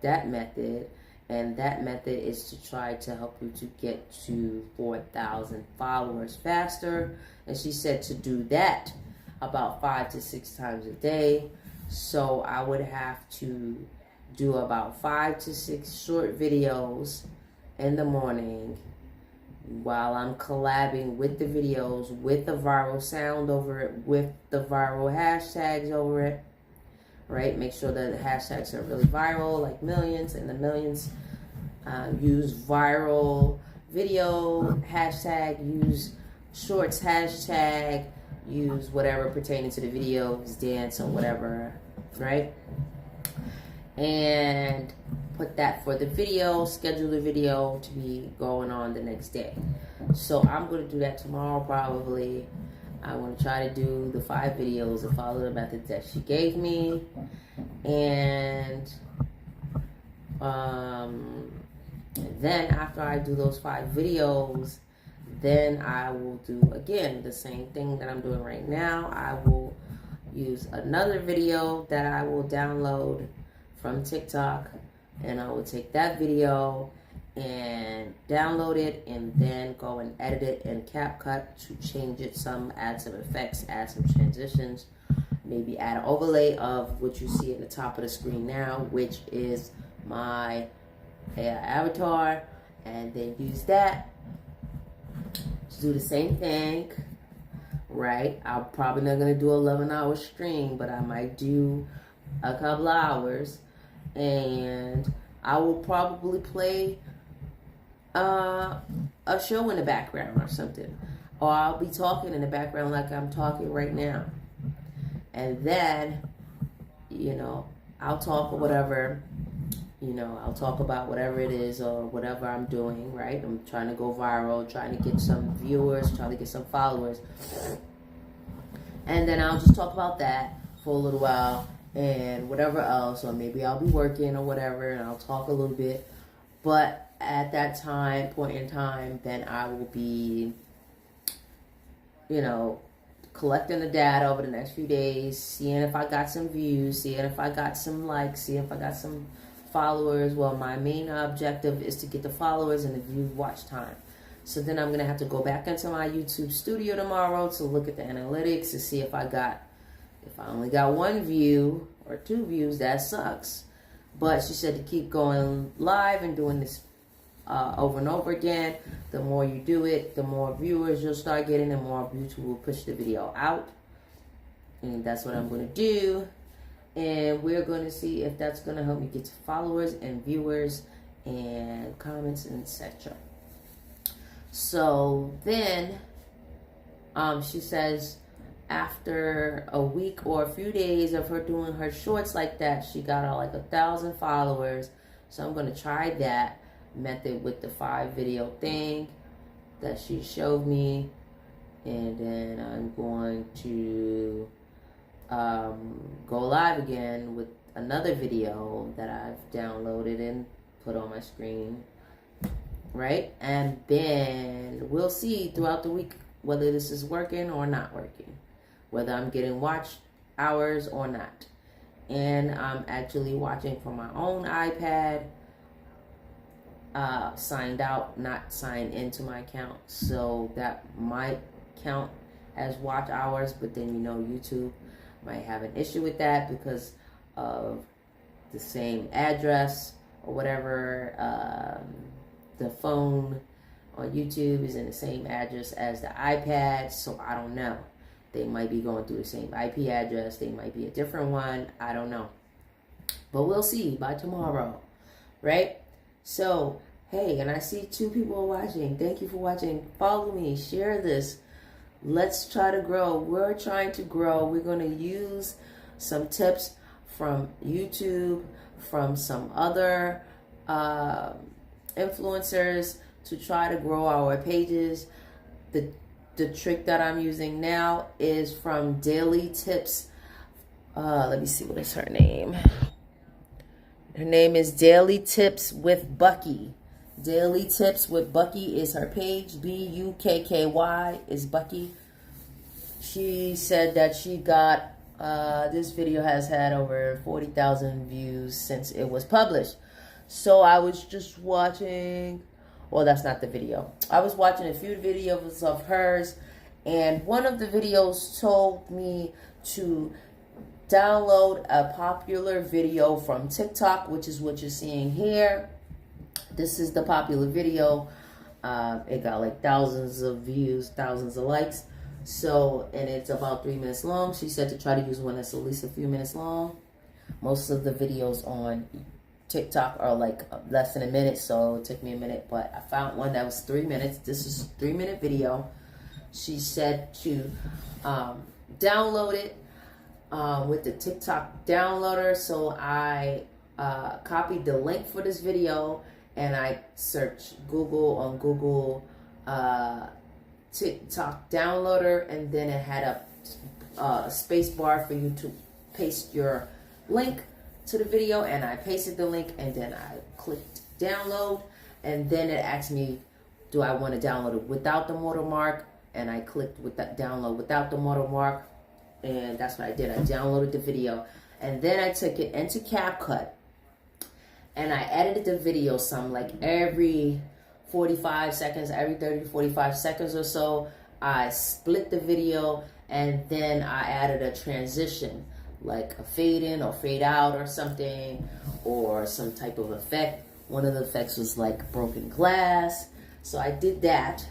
that method. And that method is to try to help you to get to 4,000 followers faster. And she said to do that about 5 to 6 times a day, So I would have to do about 5 to 6 short videos in the morning while I'm collabing with the videos, with the viral sound over it, with the viral hashtags over it, right? Make sure that the hashtags are really viral, like millions and the millions. Use viral video hashtag, use shorts hashtag, use whatever pertaining to the videos, dance or whatever, right? And put that for the video, schedule the video to be going on the next day. So I'm going to do that tomorrow probably. I'm going to try to do the 5 videos and follow the methods that she gave me. And then after I do those 5 videos, then I will do, again, the same thing that I'm doing right now. I will use another video that I will download from TikTok, and I will take that video and download it and then go and edit it in CapCut to change it some, add some effects, add some transitions, maybe add an overlay of what you see at the top of the screen now, which is my AI avatar, and then use that to do the same thing, right? I'm probably not going to do an 11-hour stream, but I might do a couple hours, and I will probably play a show in the background or something, or I'll be talking in the background like I'm talking right now, and then, you know, I'll talk or whatever. You know, I'll talk about whatever it is or whatever I'm doing, right? I'm trying to go viral, trying to get some viewers, trying to get some followers. And then I'll just talk about that for a little while and whatever else. Or maybe I'll be working or whatever and I'll talk a little bit. But at that point in time, then I will be, you know, collecting the data over the next few days, seeing if I got some views, seeing if I got some likes, seeing if I got some followers. Well, my main objective is to get the followers and the view watch time. So then I'm going to have to go back into my YouTube studio tomorrow to look at the analytics to see if I only got 1 view or 2 views, that sucks. But she said to keep going live and doing this over and over again. The more you do it, the more viewers you'll start getting, the more YouTube will push the video out. And that's what I'm going to do. And we're going to see if that's going to help me get to followers and viewers and comments and etc. So then she says after a week or a few days of her doing her shorts like that, she got like 1,000 followers. So I'm going to try that method with the 5 video thing that she showed me. And then I'm going to go live again with another video that I've downloaded and put on my screen, right? And then we'll see throughout the week whether this is working or not working, whether I'm getting watch hours or not. And I'm actually watching from my own iPad, signed out, not signed into my account, so that might count as watch hours, but then, you know, YouTube might have an issue with that because of the same address or whatever. The phone on YouTube is in the same address as the iPad, so I don't know. They might be going through the same IP address. They might be a different one. I don't know. But we'll see by tomorrow, right? So, hey, and I see 2 people watching. Thank you for watching. Follow me. Share this. Let's try to grow. We're trying to grow. We're going to use some tips from YouTube, from some other influencers to try to grow our pages. The trick that I'm using now is from Daily Tips. Let me see, what is her name? Her name is Daily Tips with Bucky. Daily Tips with Bucky is her page. Bukky is Bucky. She said that she got, this video has had over 40,000 views since it was published. So I was just watching, well, that's not the video. I was watching a few videos of hers, and one of the videos told me to download a popular video from TikTok, which is what you're seeing here. This is the popular video. It got like thousands of views, thousands of likes. So, and it's about 3 minutes long. She said to try to use one that's at least a few minutes long. Most of the videos on TikTok are like less than a minute, so it took me a minute, but I found one that was 3 minutes. This is a 3-minute video. She said to download it with the TikTok downloader. So I copied the link for this video and I searched Google on Google TikTok downloader, and then it had a space bar for you to paste your link to the video, and I pasted the link, and then I clicked download, and then it asked me, do I want to download it without the watermark? And I clicked with that download without the watermark, and that's what I did. I downloaded the video, and then I took it into CapCut, and I edited the video some, like every 45 seconds, every 30 to 45 seconds or so. I split the video, and then I added a transition, like a fade in or fade out or something, or some type of effect. One of the effects was like broken glass. So I did that.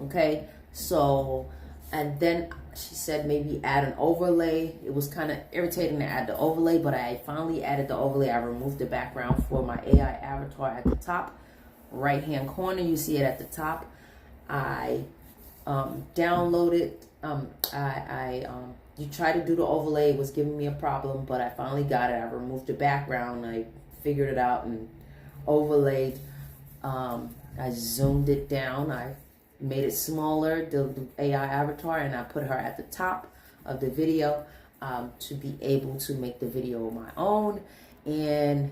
Okay. So, and then she said maybe add an overlay. It was kind of irritating to add the overlay, but I finally added the overlay. I removed the background for my AI avatar at the top right hand corner. You see it at the top. I downloaded, you try to do the overlay, it was giving me a problem, but I finally got it. I removed the background, I figured it out and overlaid. I zoomed it down, I made it smaller, the AI avatar, and I put her at the top of the video to be able to make the video my own. And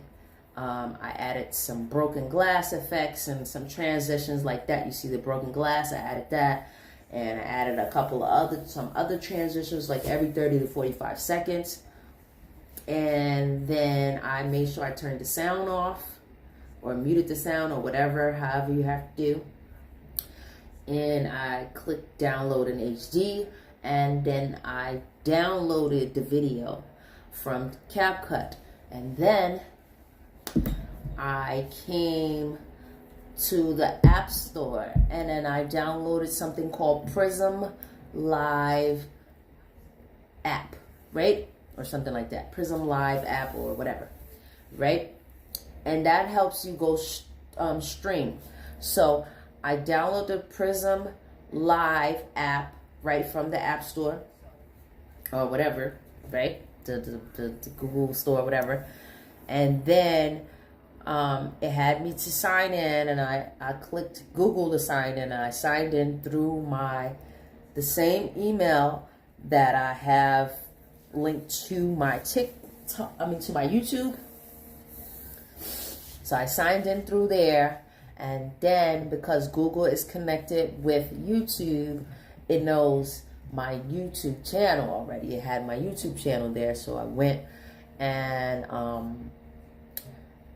I added some broken glass effects and some transitions like that. You see the broken glass, I added that. And I added a couple of some other transitions, like every 30 to 45 seconds. And then I made sure I turned the sound off or muted the sound or whatever, however you have to do. And I clicked download in HD, and then I downloaded the video from CapCut. And then I came to the App Store, and then I downloaded something called Prism Live app, right? Or something like that. Prism Live app or whatever, right? And that helps you go stream. So I download the Prism Live app right from the App Store or whatever, right? The Google Store, whatever. And then it had me to sign in, and I clicked Google to sign in, and I signed in through the same email that I have linked to my TikTok, to my YouTube. So I signed in through there, and then because Google is connected with YouTube, it knows my YouTube channel already. It had my YouTube channel there, so I went and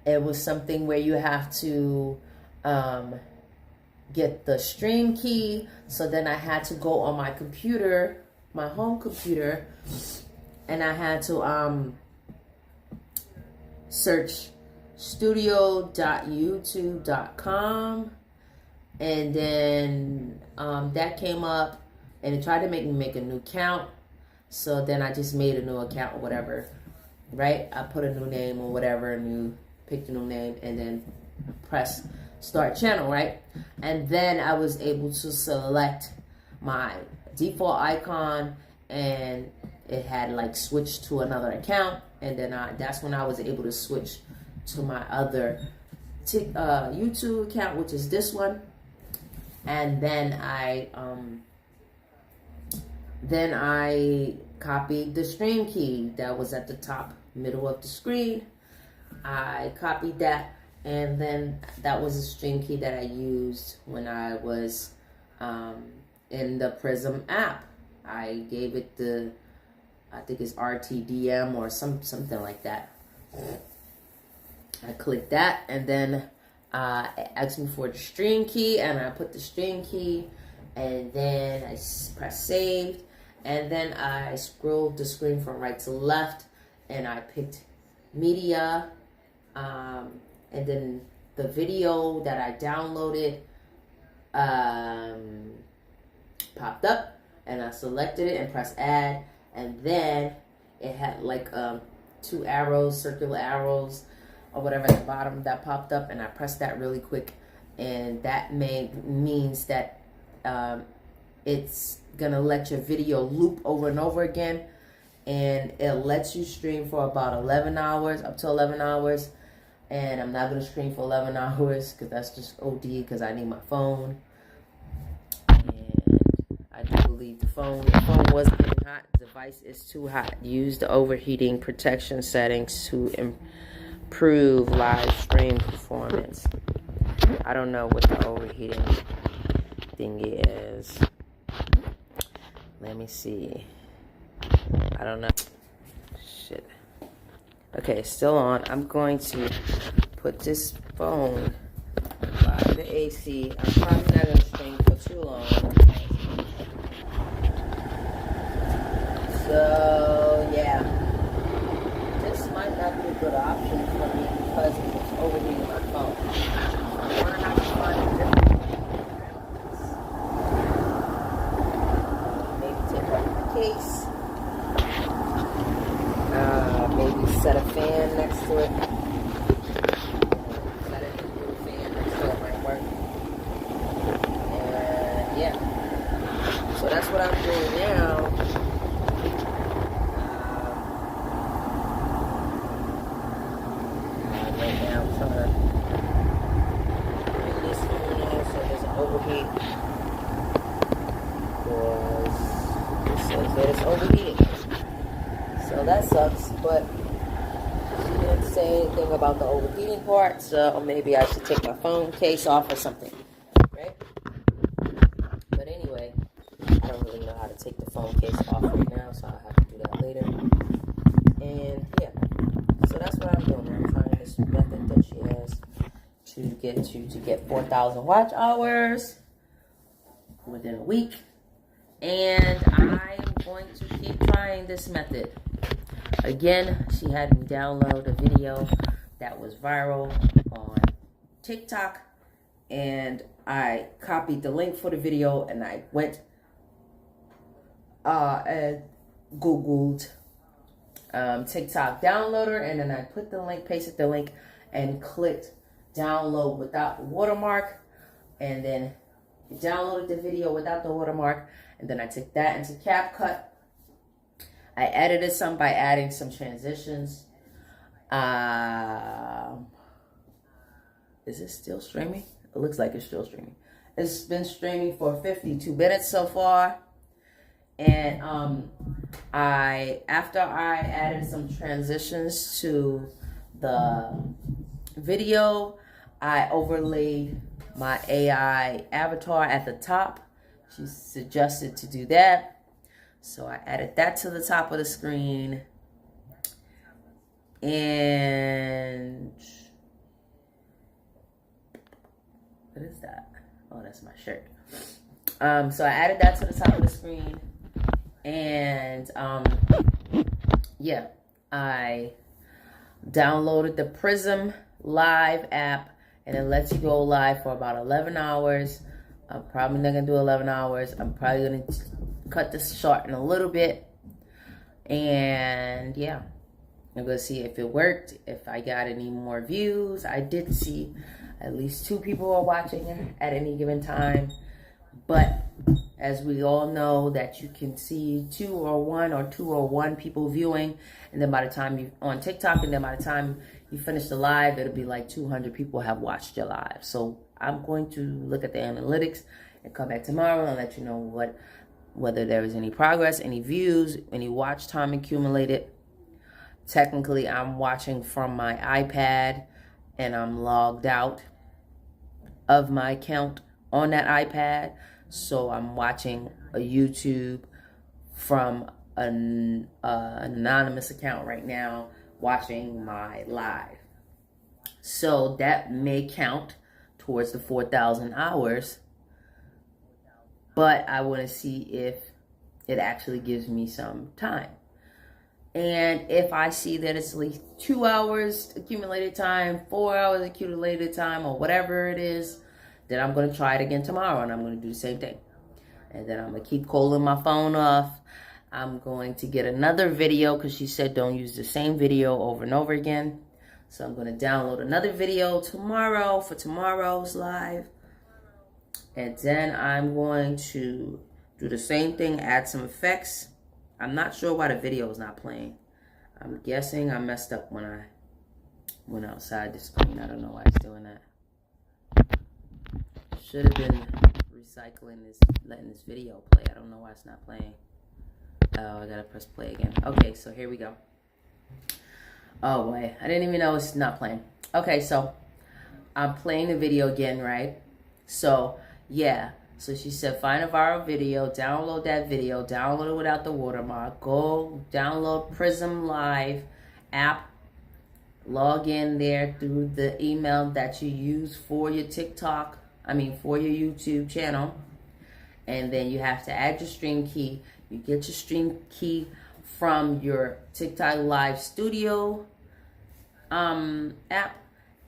it was something where you have to get the stream key. So then I had to go on my computer, my home computer, and I had to search studio.youtube.com, and then that came up, and it tried to make me make a new account. So then I just made a new account or whatever, right? I put a new name or whatever, picked a new name, and then press start channel, right? And then I was able to select my default icon, and it had like switched to another account. And then that's when I was able to switch to my other YouTube account, which is this one. And then I copied the stream key that was at the top middle of the screen. I copied that, and then that was a stream key that I used when I was in the Prism app. I gave it I think it's RTDM or something like that. I clicked that, and then it asked me for the stream key, and I put the stream key, and then I pressed save, And then I scrolled the screen from right to left, and I picked media, and then the video that I downloaded popped up, and I selected it and pressed add, and then it had like 2 arrows, circular arrows or whatever at the bottom that popped up, and I pressed that really quick, and that means that it's gonna let your video loop over and over again, and it lets you stream for about 11 hours, up to 11 hours. And I'm not gonna stream for 11 hours because that's just OD, because I need my phone. And I do believe the phone was getting hot. The device is too hot. Use the overheating protection settings to improve live stream performance. I don't know what the overheating thing is. Let me see. I don't know. Shit. Okay, still on. I'm going to put this phone by the AC. I'm probably not going to stream for too long. So, yeah. This might not be a good option for me because it's overheating my phone. I'm going to have to find a different maybe take off the case. Maybe set a fan next to it. Set a fan next to it might work. And yeah. So that's what I'm doing now. Right now I'm trying to bring this phone off so it doesn't overheat. Because it says that it's overheating. So that sucks, but she didn't say anything about the overheating part, so maybe I should take my phone case off or something, right? But anyway, I don't really know how to take the phone case off right now, so I'll have to do that later. And yeah, so that's what I'm doing. I'm trying this method that she has to get 4,000 watch hours within a week. And I'm going to keep trying this method. Again, she had me download a video that was viral on TikTok, and I copied the link for the video, and I went and Googled TikTok downloader, and then I put the link, pasted the link, and clicked download without the watermark, and then downloaded the video without the watermark, and then I took that into CapCut. I edited some by adding some transitions. Is it still streaming? It looks like it's still streaming. It's been streaming for 52 minutes so far. And after I added some transitions to the video, I overlaid my AI avatar at the top. She suggested to do that. So I added that to the top of the screen. And what is that? Oh, that's my shirt. So I added that to the top of the screen. And yeah, I downloaded the Prism Live app, and it lets you go live for about 11 hours. I'm probably not gonna do 11 hours. I'm probably gonna cut this short in a little bit. And yeah, I'm gonna see if it worked, if I got any more views. I did see at least 2 people are watching at any given time. But as we all know, that you can see 2 or 1 people viewing, and then by the time you on TikTok, and then by the time you finish the live, it'll be like 200 people have watched your live. So I'm going to look at the analytics and come back tomorrow and let you know whether there is any progress, any views, any watch time accumulated. Technically, I'm watching from my iPad, and I'm logged out of my account on that iPad. So I'm watching a YouTube from an anonymous account right now, watching my live. So that may count towards the 4,000 hours. But I want to see if it actually gives me some time. And if I see that it's at least 2 hours accumulated time, 4 hours accumulated time, or whatever it is, then I'm going to try it again tomorrow, and I'm going to do the same thing. And then I'm going to keep calling my phone off. I'm going to get another video because she said don't use the same video over and over again. So I'm going to download another video tomorrow for tomorrow's live. And then I'm going to do the same thing, add some effects. I'm not sure why the video is not playing. I'm guessing I messed up when I went outside the screen. I don't know why it's doing that. Should have been recycling this, letting this video play. I don't know why it's not playing. Oh, I gotta press play again. Okay, so here we go. Oh, wait. I didn't even know it's not playing. Okay, so I'm playing the video again, right? So, yeah. So she said, find a viral video, download that video, download it without the watermark. Go download Prism Live app. Log in there through the email that you use for your for your YouTube channel. And then you have to add your stream key. You get your stream key from your TikTok Live Studio app.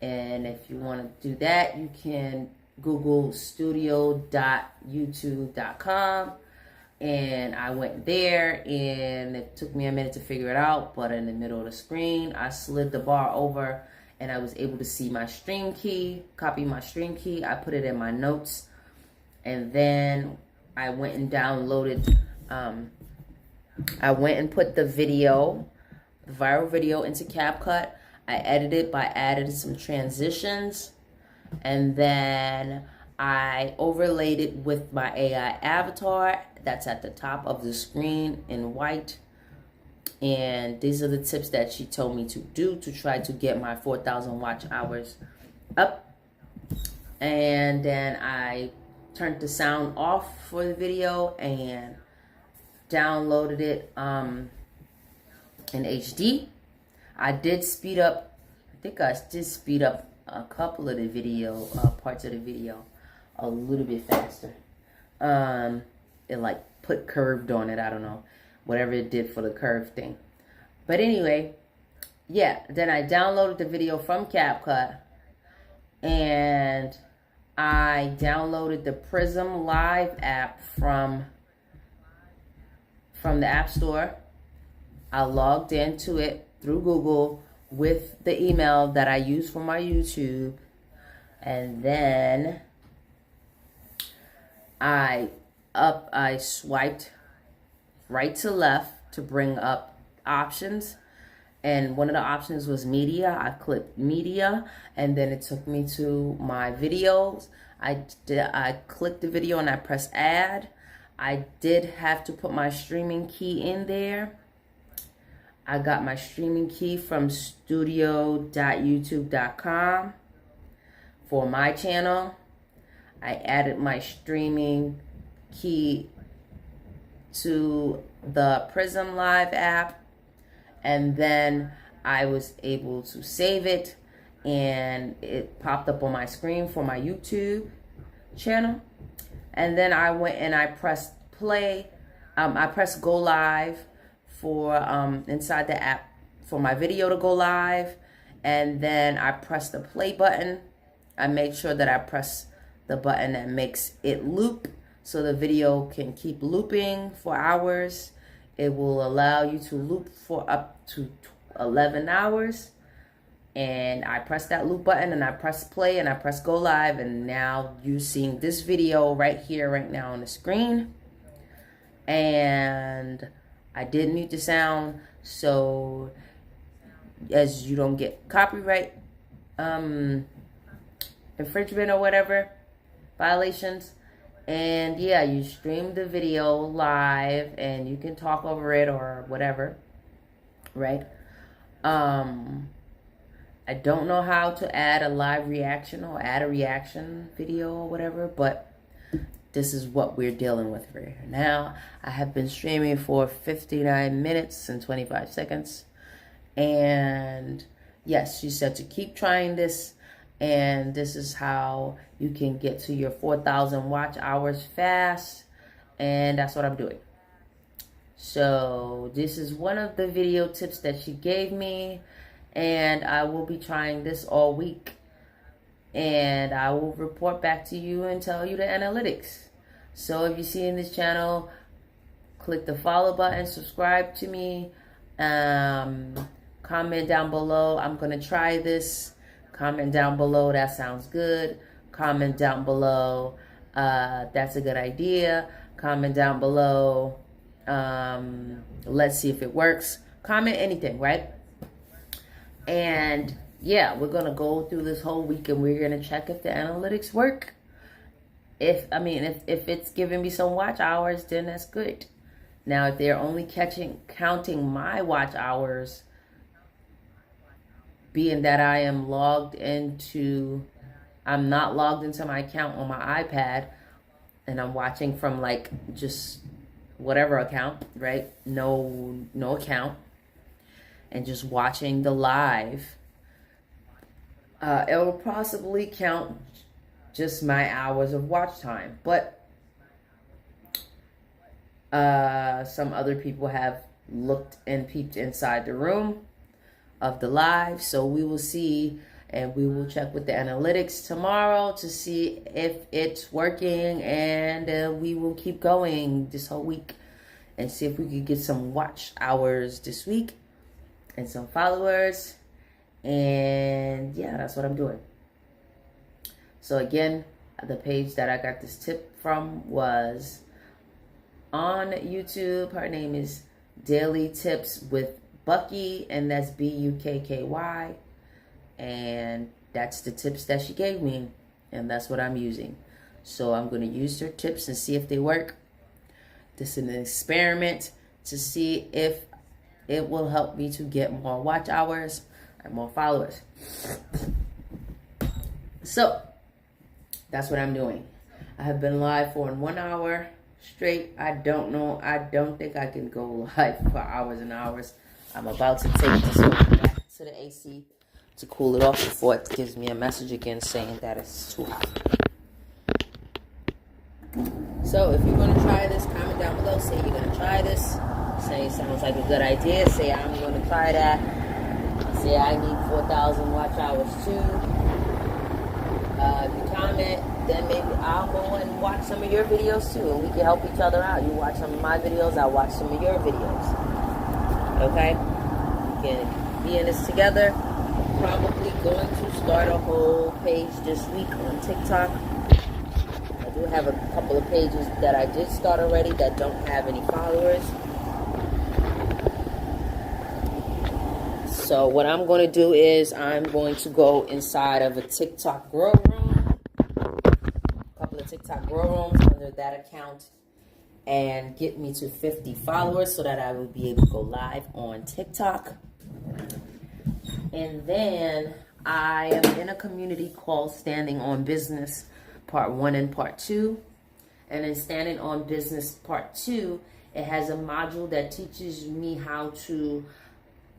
And if you want to do that, you can Google studio.youtube.com. And I went there, and it took me a minute to figure it out. But in the middle of the screen, I slid the bar over, and I was able to see my stream key, copy my stream key. I put it in my notes. And then I went and downloaded, I went and put the video, the viral video, into CapCut. I edited by adding some transitions, and then I overlaid it with my AI avatar that's at the top of the screen in white. And these are the tips that she told me to do to try to get my 4,000 watch hours up. And then I turned the sound off for the video and downloaded it in HD. I did speed up, I think I did speed up a couple of the video, parts of the video a little bit faster. It like put curved on it, I don't know, whatever it did for the curve thing. But anyway, yeah, then I downloaded the video from CapCut, and I downloaded the Prism Live app from the App Store. I logged into it through Google with the email that I use for my YouTube. And then I swiped right to left to bring up options. And one of the options was media. I clicked media, and then it took me to my videos. I clicked the video and I pressed add. I did have to put my streaming key in there. I got my streaming key from studio.youtube.com for my channel. I added my streaming key to the Prism Live app, and then I was able to save it, and it popped up on my screen for my YouTube channel. And then I went and I pressed play. I pressed go live for inside the app for my video to go live, and then I pressed the play button. I made sure that I press the button that makes it loop, so the video can keep looping for hours. It will allow you to loop for up to 11 hours. And I press that loop button, and I press play, and I press go live, and now you're seeing this video right here, right now on the screen. And I did mute the sound, so as you don't get copyright infringement or whatever violations. And yeah, you stream the video live, and you can talk over it or whatever, right? I don't know how to add a live reaction or add a reaction video or whatever, but this is what we're dealing with right now. I have been streaming for 59 minutes and 25 seconds. And yes, she said to keep trying this, and this is how you can get to your 4,000 watch hours fast. And that's what I'm doing. So this is one of the video tips that she gave me, and I will be trying this all week, and I will report back to you and tell you the analytics. So if you see in this channel, click the follow button, subscribe to me, comment down below, I'm gonna try this. Comment down below, that sounds good. Comment down below, that's a good idea. Comment down below, let's see if it works. Comment anything, right? And yeah, we're gonna go through this whole week and we're gonna check if the analytics work. If it's giving me some watch hours, then that's good. Now, if they're only counting my watch hours, being that I'm not logged into my account on my iPad, and I'm watching from like just whatever account, right? No account, and just watching the live, it will possibly count just my hours of watch time. But some other people have looked and peeped inside the room of the live, so we will see, and we will check with the analytics tomorrow to see if it's working, and we will keep going this whole week and see if we could get some watch hours this week and some followers. And yeah, that's what I'm doing. So again, the page that I got this tip from was on YouTube. Her name is Daily Tips with Bucky, and that's Bukky, and that's the tips that she gave me, and that's what I'm using. So I'm going to use her tips and see if they work. This is an experiment to see if it will help me to get more watch hours and more followers. So that's what I'm doing. I have been live for 1 hour straight. I don't think I can go live for hours and hours. I'm about to take this one back to the AC to cool it off before it gives me a message again saying that it's too hot. So if you're going to try this, comment down below. Say you're going to try this. Say it sounds like a good idea. Say I'm going to try that. Say I need 4,000 watch hours too. If you comment, then maybe I'll go and watch some of your videos too, and we can help each other out. You watch some of my videos, I'll watch some of your videos. Okay? We can be in this together. Probably going to start a whole page this week on TikTok. I do have a couple of pages that I did start already that don't have any followers. So what I'm going to do is I'm going to go inside of a TikTok grow room. A couple of TikTok grow rooms under that account, and get me to 50 followers so that I will be able to go live on TikTok. And then I am in a community called Standing on Business Part 1 and Part 2. And in Standing on Business Part 2, it has a module that teaches me how to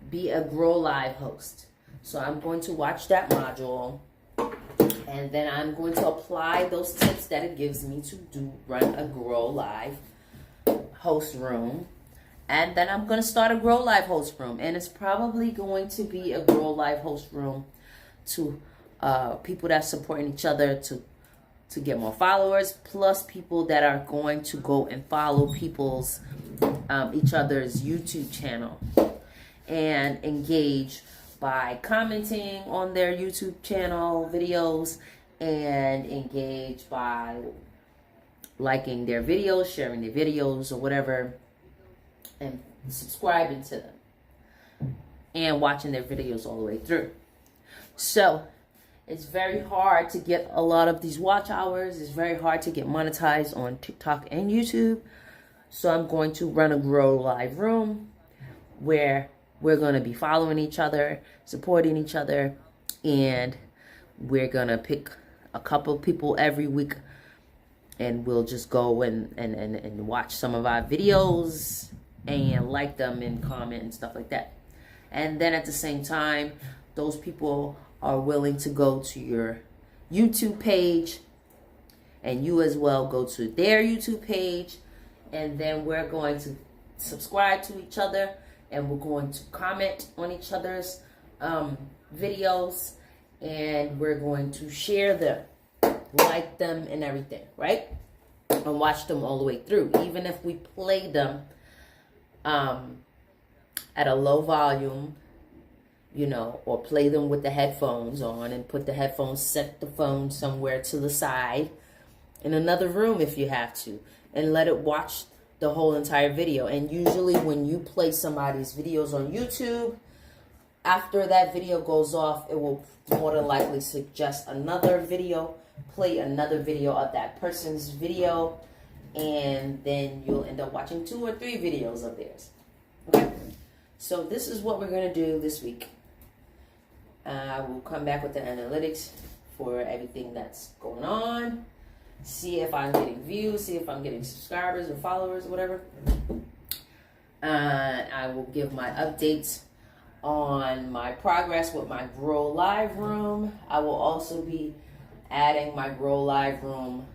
be a Grow Live host. So I'm going to watch that module, and then I'm going to apply those tips that it gives me to run a Grow Live host room. And then I'm going to start a Grow Live host room, and it's probably going to be a Grow Live host room to people that supporting each other to get more followers, plus people that are going to go and follow people's each other's YouTube channel and engage by commenting on their YouTube channel videos, and engage by liking their videos, sharing their videos or whatever, and subscribing to them and watching their videos all the way through. So it's very hard to get a lot of these watch hours. It's very hard to get monetized on TikTok and YouTube. So I'm going to run a Grow Live room where we're going to be following each other, supporting each other, and we're going to pick a couple people every week, and we'll just go and watch some of our videos and like them and comment and stuff like that. And then at the same time, those people are willing to go to your YouTube page, and you as well go to their YouTube page, and then we're going to subscribe to each other, and we're going to comment on each other's videos, and we're going to share them, like them, and everything, right? And watch them all the way through, even if we play them at a low volume, you know, or play them with the headphones on and put the headphones, set the phone somewhere to the side in another room if you have to, and let it watch the whole entire video. And usually when you play somebody's videos on YouTube, after that video goes off, it will more than likely suggest another video, play another video of that person's video, and then you'll end up watching 2 or 3 videos of theirs. Okay? So this is what we're going to do this week. We'll come back with the analytics for everything that's going on. See if I'm getting views, see if I'm getting subscribers or followers or whatever. I will give my updates on my progress with my Grow Live Room. I will also be adding my Grow Live Room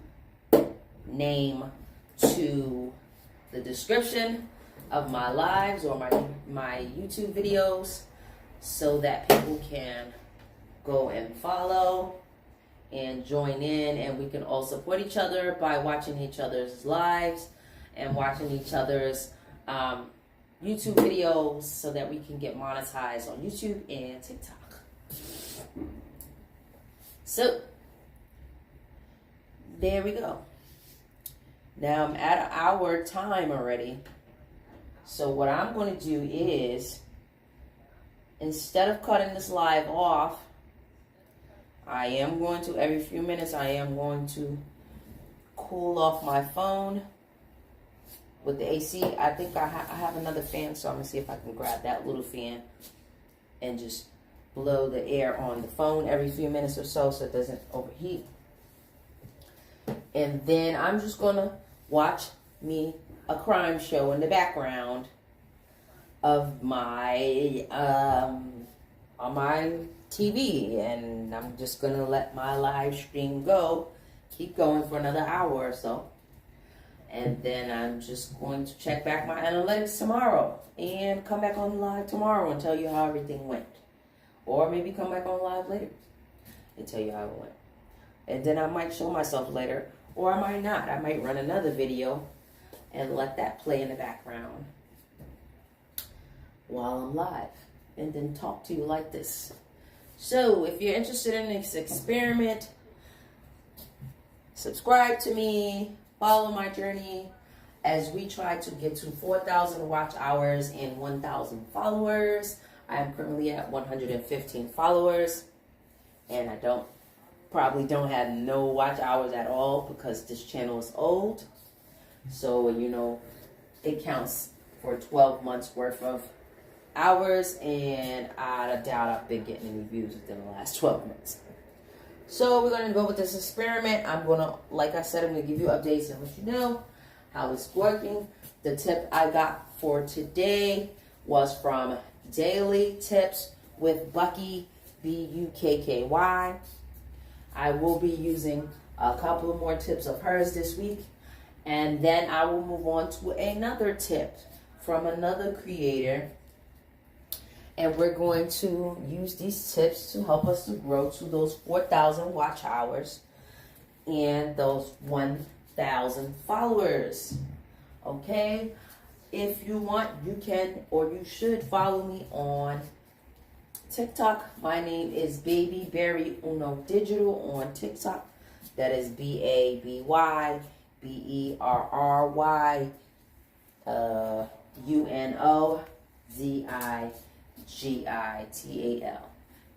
name to the description of my lives or my YouTube videos, so that people can go and follow and join in, and we can all support each other by watching each other's lives and watching each other's YouTube videos, so that we can get monetized on YouTube and TikTok. So there we go. Now I'm at our time already. So what I'm going to do is, instead of cutting this live off, I am going to, every few minutes, I am going to cool off my phone with the AC. I think I have another fan, so I'm going to see if I can grab that little fan and just blow the air on the phone every few minutes or so it doesn't overheat. And then I'm just going to watch me a crime show in the background of my on my TV, and I'm just gonna let my live stream keep going for another hour or so, and then I'm just going to check back my analytics tomorrow and come back on live tomorrow and tell you how everything went, or maybe come back on live later and tell you how it went. And then I might show myself later, or I might not. I might run another video and let that play in the background while I'm live, and then talk to you like this. So if you're interested in this experiment, subscribe to me, follow my journey as we try to get to 4,000 watch hours and 1,000 followers. I am currently at 115 followers, and I probably don't have no watch hours at all because this channel is old. So, you know, it counts for 12 months worth of hours, and I doubt I've been getting any views within the last 12 months. So we're going to go with this experiment. I'm going to, like I said, I'm going to give you updates and let you know how it's working. The tip I got for today was from Daily Tips with Bucky, B-U-K-K-Y. I will be using a couple of more tips of hers this week. And then I will move on to another tip from another creator. And we're going to use these tips to help us to grow to those 4,000 watch hours and those 1,000 followers. Okay? If you want, you can or you should follow me on TikTok. My name is Babyberryuno Digital on TikTok. That is BABYBERRYUNOZIGITAL.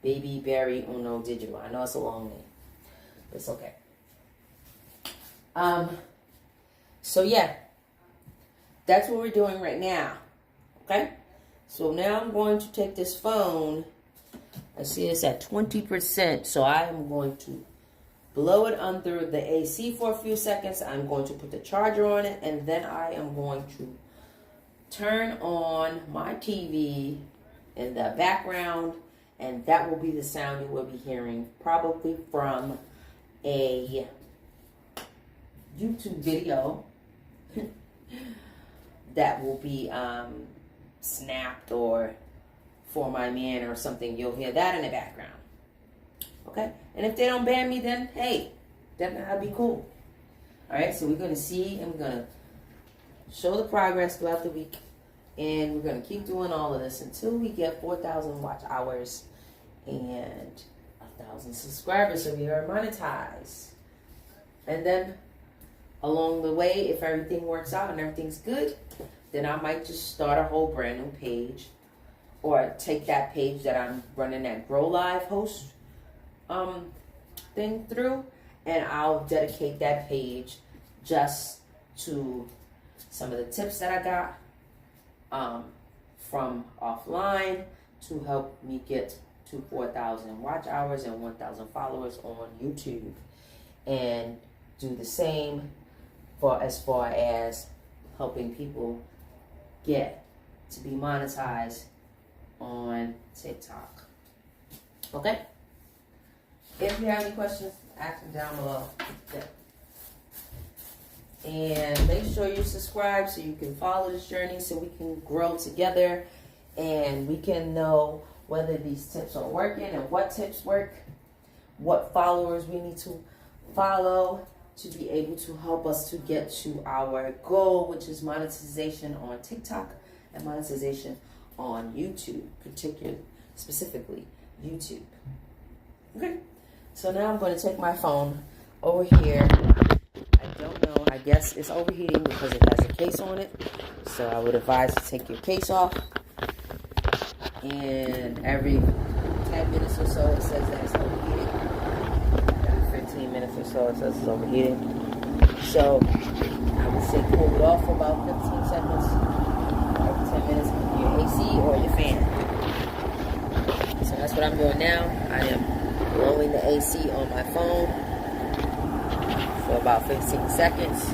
Babyberryuno Digital. I know it's a long name, but it's okay. So yeah, that's what we're doing right now. Okay? So now I'm going to take this phone. I see it's at 20%, so I am going to blow it under the AC for a few seconds. I'm going to put the charger on it, and then I am going to turn on my TV in the background, and that will be the sound you will be hearing, probably from a YouTube video that will be snapped or for my man or something. You'll hear that in the background. Okay? And if they don't ban me, then hey, then that'll be cool. Alright, so we're going to see and we're going to show the progress throughout the week. And we're going to keep doing all of this until we get 4,000 watch hours and 1,000 subscribers so we are monetized. And then along the way, if everything works out and everything's good, then I might just start a whole brand new page, or take that page that I'm running that Grow Live host thing through, and I'll dedicate that page just to some of the tips that I got from offline to help me get to 4,000 watch hours and 1,000 followers on YouTube, and do the same as far as helping people get to be monetized on TikTok. Okay? If you have any questions, ask them down below. Yeah. And make sure you subscribe so you can follow this journey, so we can grow together and we can know whether these tips are working and what tips work, what followers we need to follow to be able to help us to get to our goal, which is monetization on TikTok and monetization on YouTube, specifically YouTube. Okay, so now I'm going to take my phone over here. I don't know, I guess it's overheating because it has a case on it, so I would advise to take your case off. And every 10 minutes or so it says that it's overheating. Every 15 minutes or so it says it's overheating. So I would say cool it off for about 15 seconds. Every 10 minutes, your AC or your fan. So that's what I'm doing now. I am rolling the AC on my phone for about 15 seconds.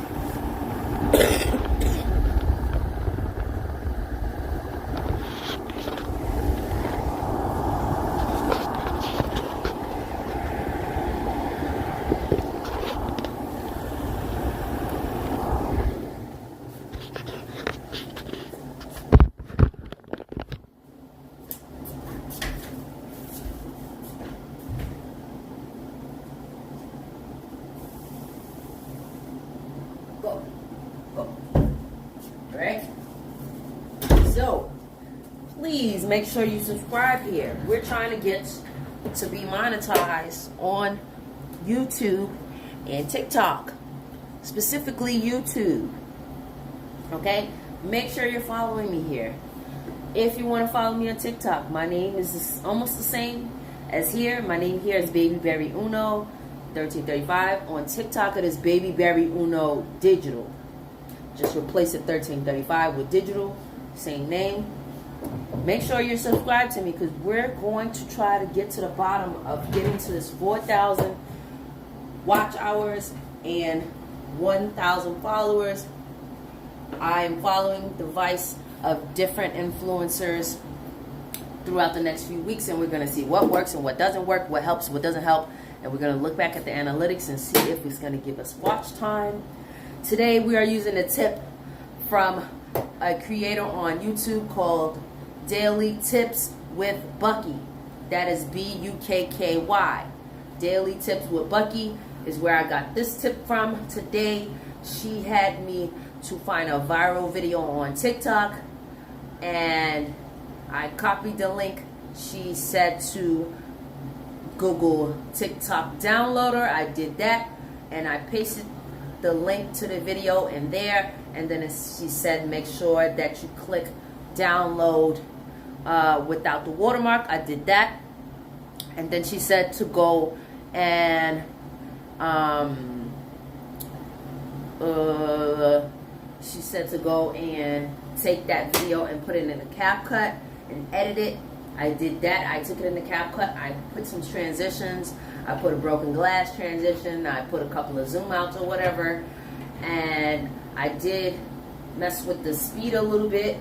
Alright? So, please make sure you subscribe here. We're trying to get to be monetized on YouTube and TikTok. Specifically YouTube. Okay? Make sure you're following me here. If you want to follow me on TikTok, my name is almost the same as here. My name here is Babyberryuno 1335. On TikTok, it is Babyberryuno Digital. Just replace it 1335 with digital, same name. Make sure you're subscribed to me because we're going to try to get to the bottom of getting to this 4,000 watch hours and 1,000 followers. I am following the advice of different influencers throughout the next few weeks, and we're going to see what works and what doesn't work, what helps, what doesn't help, and we're going to look back at the analytics and see if it's going to give us watch time. Today we are using a tip from a creator on YouTube called Daily Tips with Bucky. That is Bukky. Daily Tips with Bucky is where I got this tip from today. She had me to find a viral video on TikTok, and I copied the link. She said to Google TikTok downloader. I did that, and I pasted the link to the video in there, and then she said make sure that you click download without the watermark. I did that, and then she said to go and take that video and put it in a CapCut and edit it. I did that. I took it in the CapCut. I put some transitions. I put a broken glass transition. I put a couple of zoom outs or whatever. And I did mess with the speed a little bit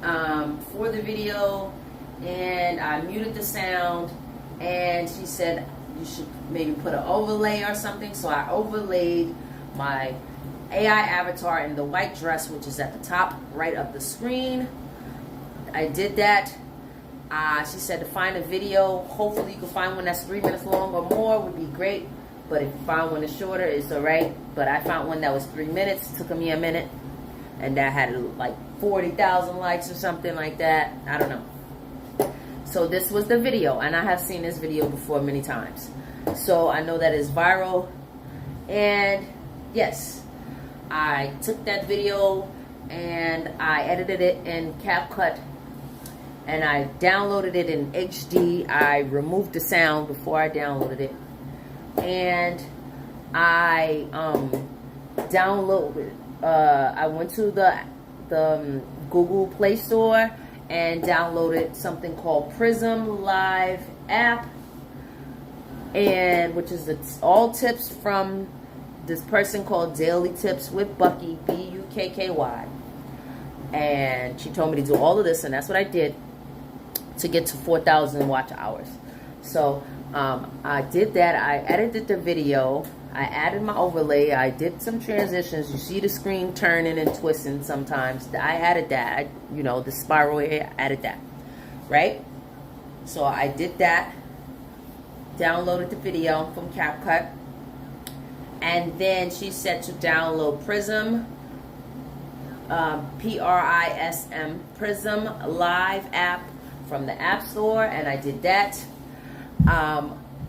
for the video. And I muted the sound. And she said you should maybe put an overlay or something. So I overlaid my AI avatar in the white dress, which is at the top right of the screen. I did that. She said to find a video. Hopefully you can find one that's 3 minutes long or more would be great. But if you find one that's shorter, it's alright. But I found one that was 3 minutes. It took me a minute. And that had like 40,000 likes or something like that. I don't know. So this was the video. And I have seen this video before many times. So I know that it's viral. And yes, I took that video and I edited it in CapCut. And I downloaded it in HD. I removed the sound before I downloaded it. And I downloaded. I went to the Google Play Store and downloaded something called Prism Live app, and which is all tips from this person called Daily Tips with Bucky, Bukky, and she told me to do all of this, and that's what I did to get to 4,000 watch hours. So I did that. I edited the video. I added my overlay. I did some transitions. You see the screen turning and twisting sometimes. I added that. The spiral here, I added that. Right? So I did that. Downloaded the video from CapCut. And then she said to download Prism. Prism. Prism Live app from the App Store. And I did that.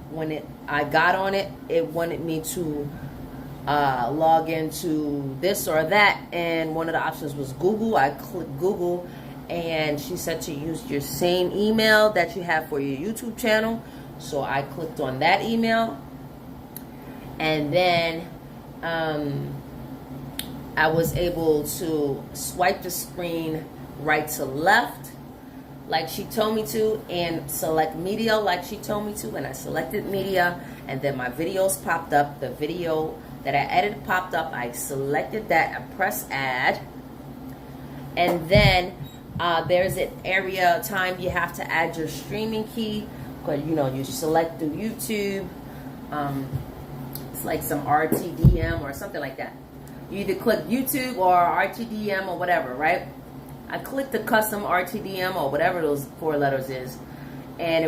When I got on it, it wanted me to log into this or that, and one of the options was Google. I clicked Google, and she said to use your same email that you have for your YouTube channel. So I clicked on that email, and then I was able to swipe the screen right to left like she told me to, and select media like she told me to, and I selected media, and then my videos popped up. The video that I edited popped up. I selected that and pressed add, and then there's an area time you have to add your streaming key, because you select through YouTube. It's like some RTDM or something like that. You either click YouTube or RTDM or whatever, right? I clicked the custom RTDM or whatever those 4 letters is, and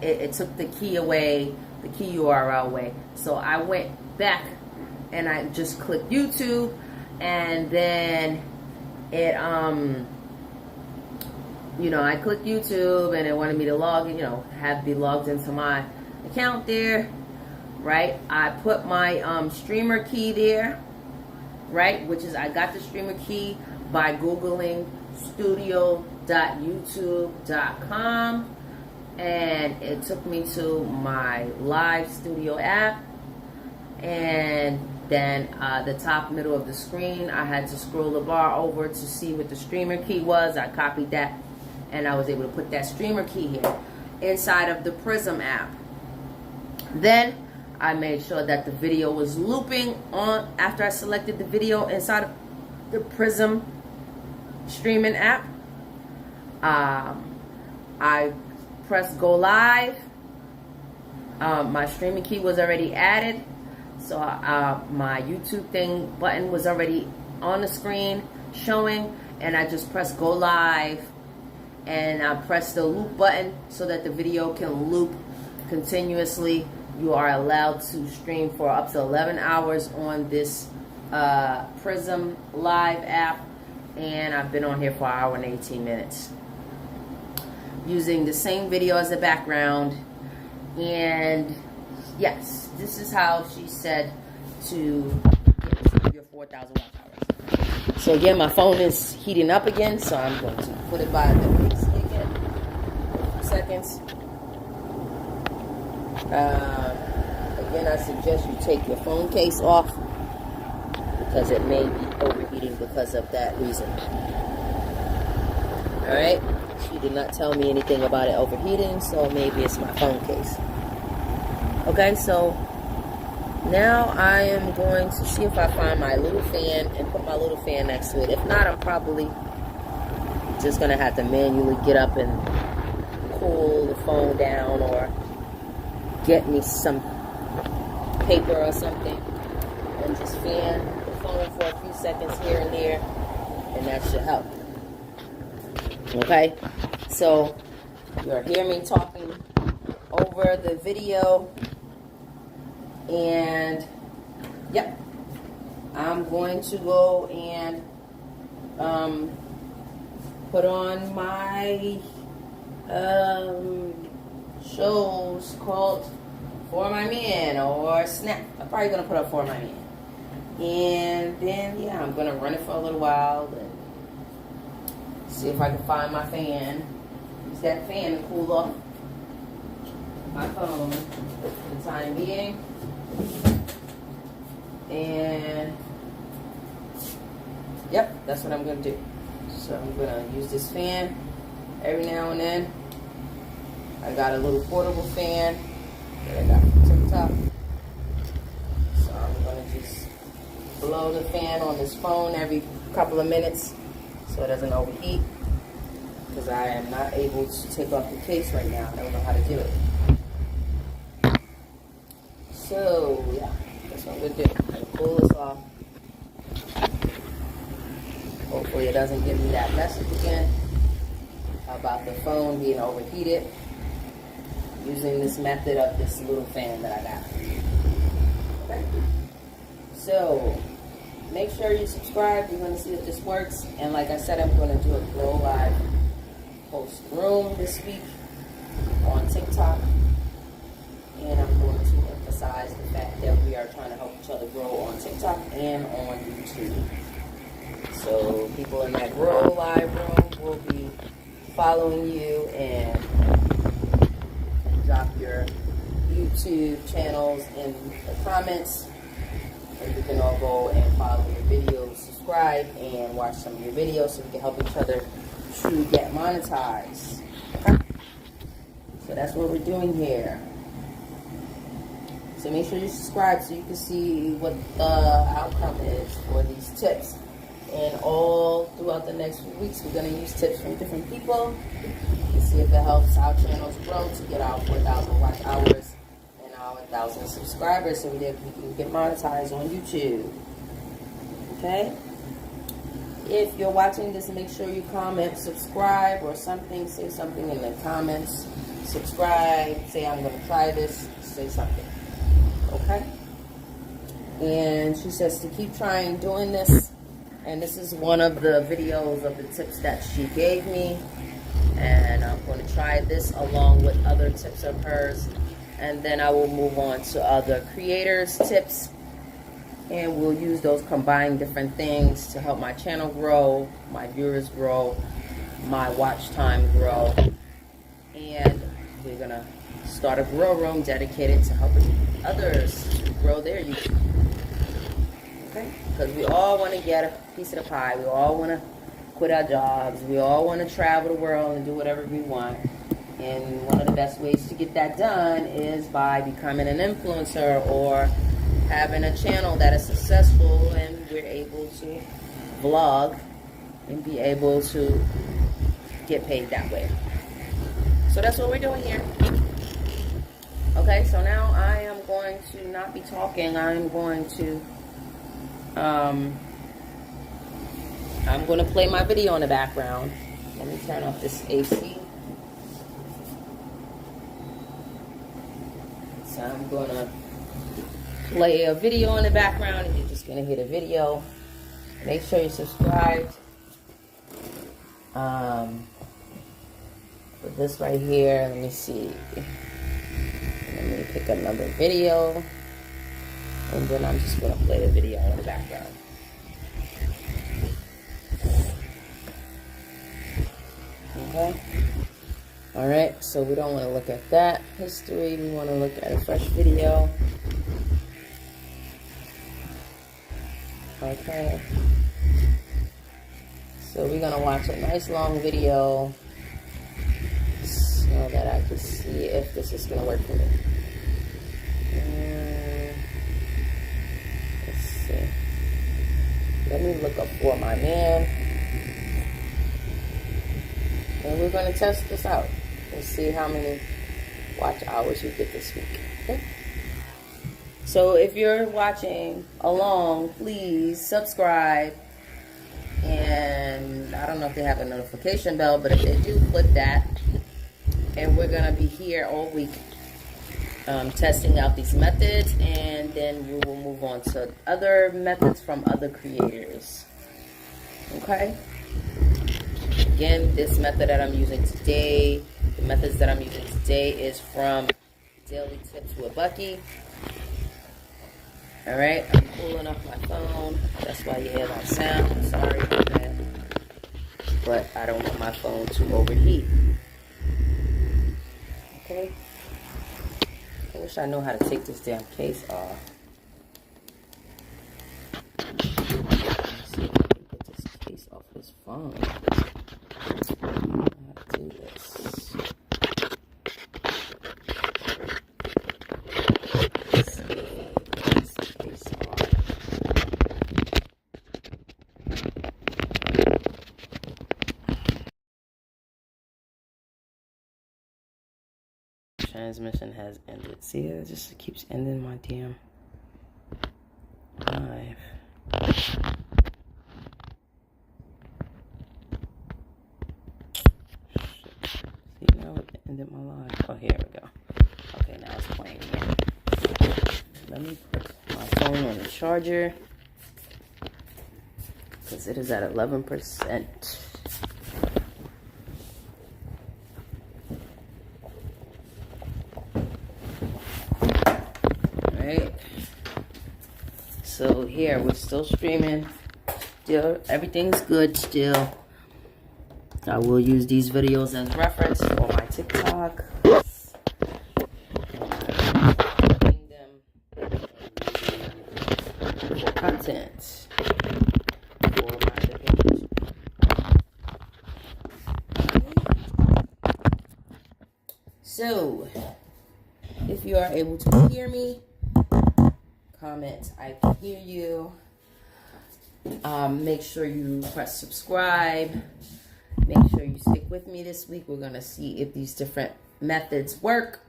it took the key away, the key URL away. So I went back and I just clicked YouTube, and then it I clicked YouTube, and it wanted me to log in, be logged into my account there, right? I put my streamer key there, right? Which is, I got the streamer key by Googling studio.youtube.com, and it took me to my live studio app, and then the top middle of the screen, I had to scroll the bar over to see what the streamer key was. I copied that, and I was able to put that streamer key here inside of the Prism app. Then I made sure that the video was looping on after I selected the video inside of the Prism streaming app. I pressed go live. My streaming key was already added, so my YouTube button was already on the screen showing, and I just pressed go live, and I pressed the loop button so that the video can loop continuously. You are allowed to stream for up to 11 hours on this Prism Live app, and I've been on here for 1 hour and 18 minutes using the same video as the background. And yes, this is how she said to get to your 4,000 watch hours. So again, my phone is heating up again, so I'm going to put it by the PC again for a few seconds. Again, I suggest you take your phone case off, because it may be overheating because of that reason. Alright, she did not tell me anything about it overheating, so maybe it's my phone case. Okay, so now I am going to see if I find my little fan and put my little fan next to it. If not, I'm probably just going to have to manually get up and cool the phone down, or get me some paper or something and just fan the phone for a few seconds here and there, and that should help. Okay, so you'll hear me talking over the video, and yep, I'm going to go and put on my shows called For My Man or Snap. I'm probably gonna put up For My Man, and then yeah, I'm gonna run it for a little while and see if I can find my fan. Use that fan to cool off my phone for the time being. And yep, that's what I'm gonna do. So I'm gonna use this fan every now and then. I got a little portable fan that I got from TikTok. So I'm gonna just blow the fan on this phone every couple of minutes so it doesn't overheat, because I am not able to take off the case right now. I don't know how to do it. So yeah, that's what I'm gonna do. I'm gonna pull this off. Hopefully it doesn't give me that message again about the phone being overheated, using this method of this little fan that I got. Okay. So make sure you subscribe. You're going to see if this works. And like I said, I'm going to do a Grow Live post room this week on TikTok. And I'm going to emphasize the fact that we are trying to help each other grow on TikTok and on YouTube. So people in that Grow Live room will be following you, and drop your YouTube channels in the comments, and you can all go and follow your videos, subscribe, and watch some of your videos so we can help each other to get monetized. Okay? So that's what we're doing here. So make sure you subscribe so you can see what the outcome is for these tips. And all throughout the next few weeks, we're going to use tips from different people to see if it helps our channels grow to get our 4,000 watch hours and our 1,000 subscribers so that we can get monetized on YouTube. Okay? If you're watching this, make sure you comment, subscribe, or something. Say something in the comments. Subscribe. Say, I'm going to try this. Say something. Okay? And she says to keep trying doing this. And this is one of the videos of the tips that she gave me. And I'm going to try this along with other tips of hers. And then I will move on to other creators' tips. And we'll use those combined different things to help my channel grow, my viewers grow, my watch time grow. And we're going to start a grow room dedicated to helping others grow their YouTube. Okay? Because we all want to get a piece of the pie. We all want to quit our jobs. We all want to travel the world and do whatever we want. And one of the best ways to get that done is by becoming an influencer or having a channel that is successful and we're able to vlog and be able to get paid that way. So that's what we're doing here. Okay, so now I am going to not be talking. I'm going to play my video in the background. Let me turn off this AC. So I'm going to play a video in the background, and you're just going to hear the video. Make sure you're subscribed. For this right here, let me see. Let me pick another video. And then I'm just going to play the video in the background. Okay. Alright, so we don't want to look at that history. We want to look at a fresh video. Okay. So we're going to watch a nice long video so that I can see if this is going to work for me. Let's see. Let me look up For My Man. And we're going to test this out and see how many watch hours you get this week. Okay? So if you're watching along, please subscribe. And I don't know if they have a notification bell, but if they do, click that. And we're going to be here all week testing out these methods, and then we will move on to other methods from other creators. Okay? Again, this method that I'm using today, the methods that I'm using today is from Daily Tips with Bucky. Alright, I'm pulling up my phone. That's why you hear that sound. Sorry about that. But I don't want my phone to overheat. Okay? I wish I knew how to take this damn case off. Let's see if I can get this case off his phone. I know how to do this. Let's see if I can get this case off. Transmission has ended. See, it just keeps ending my damn live. See, now it ended my live. Oh, here we go. Okay, now it's playing again. Let me put my phone on the charger because it is at 11%. So here we're still streaming. Still, everything's good still. I will use these videos as reference for my TikTok. Using them for content for my page. So, if you are able to hear me, comment I can hear you. Make sure you press subscribe. Make sure you stick with me this week. We're going to see if these different methods work,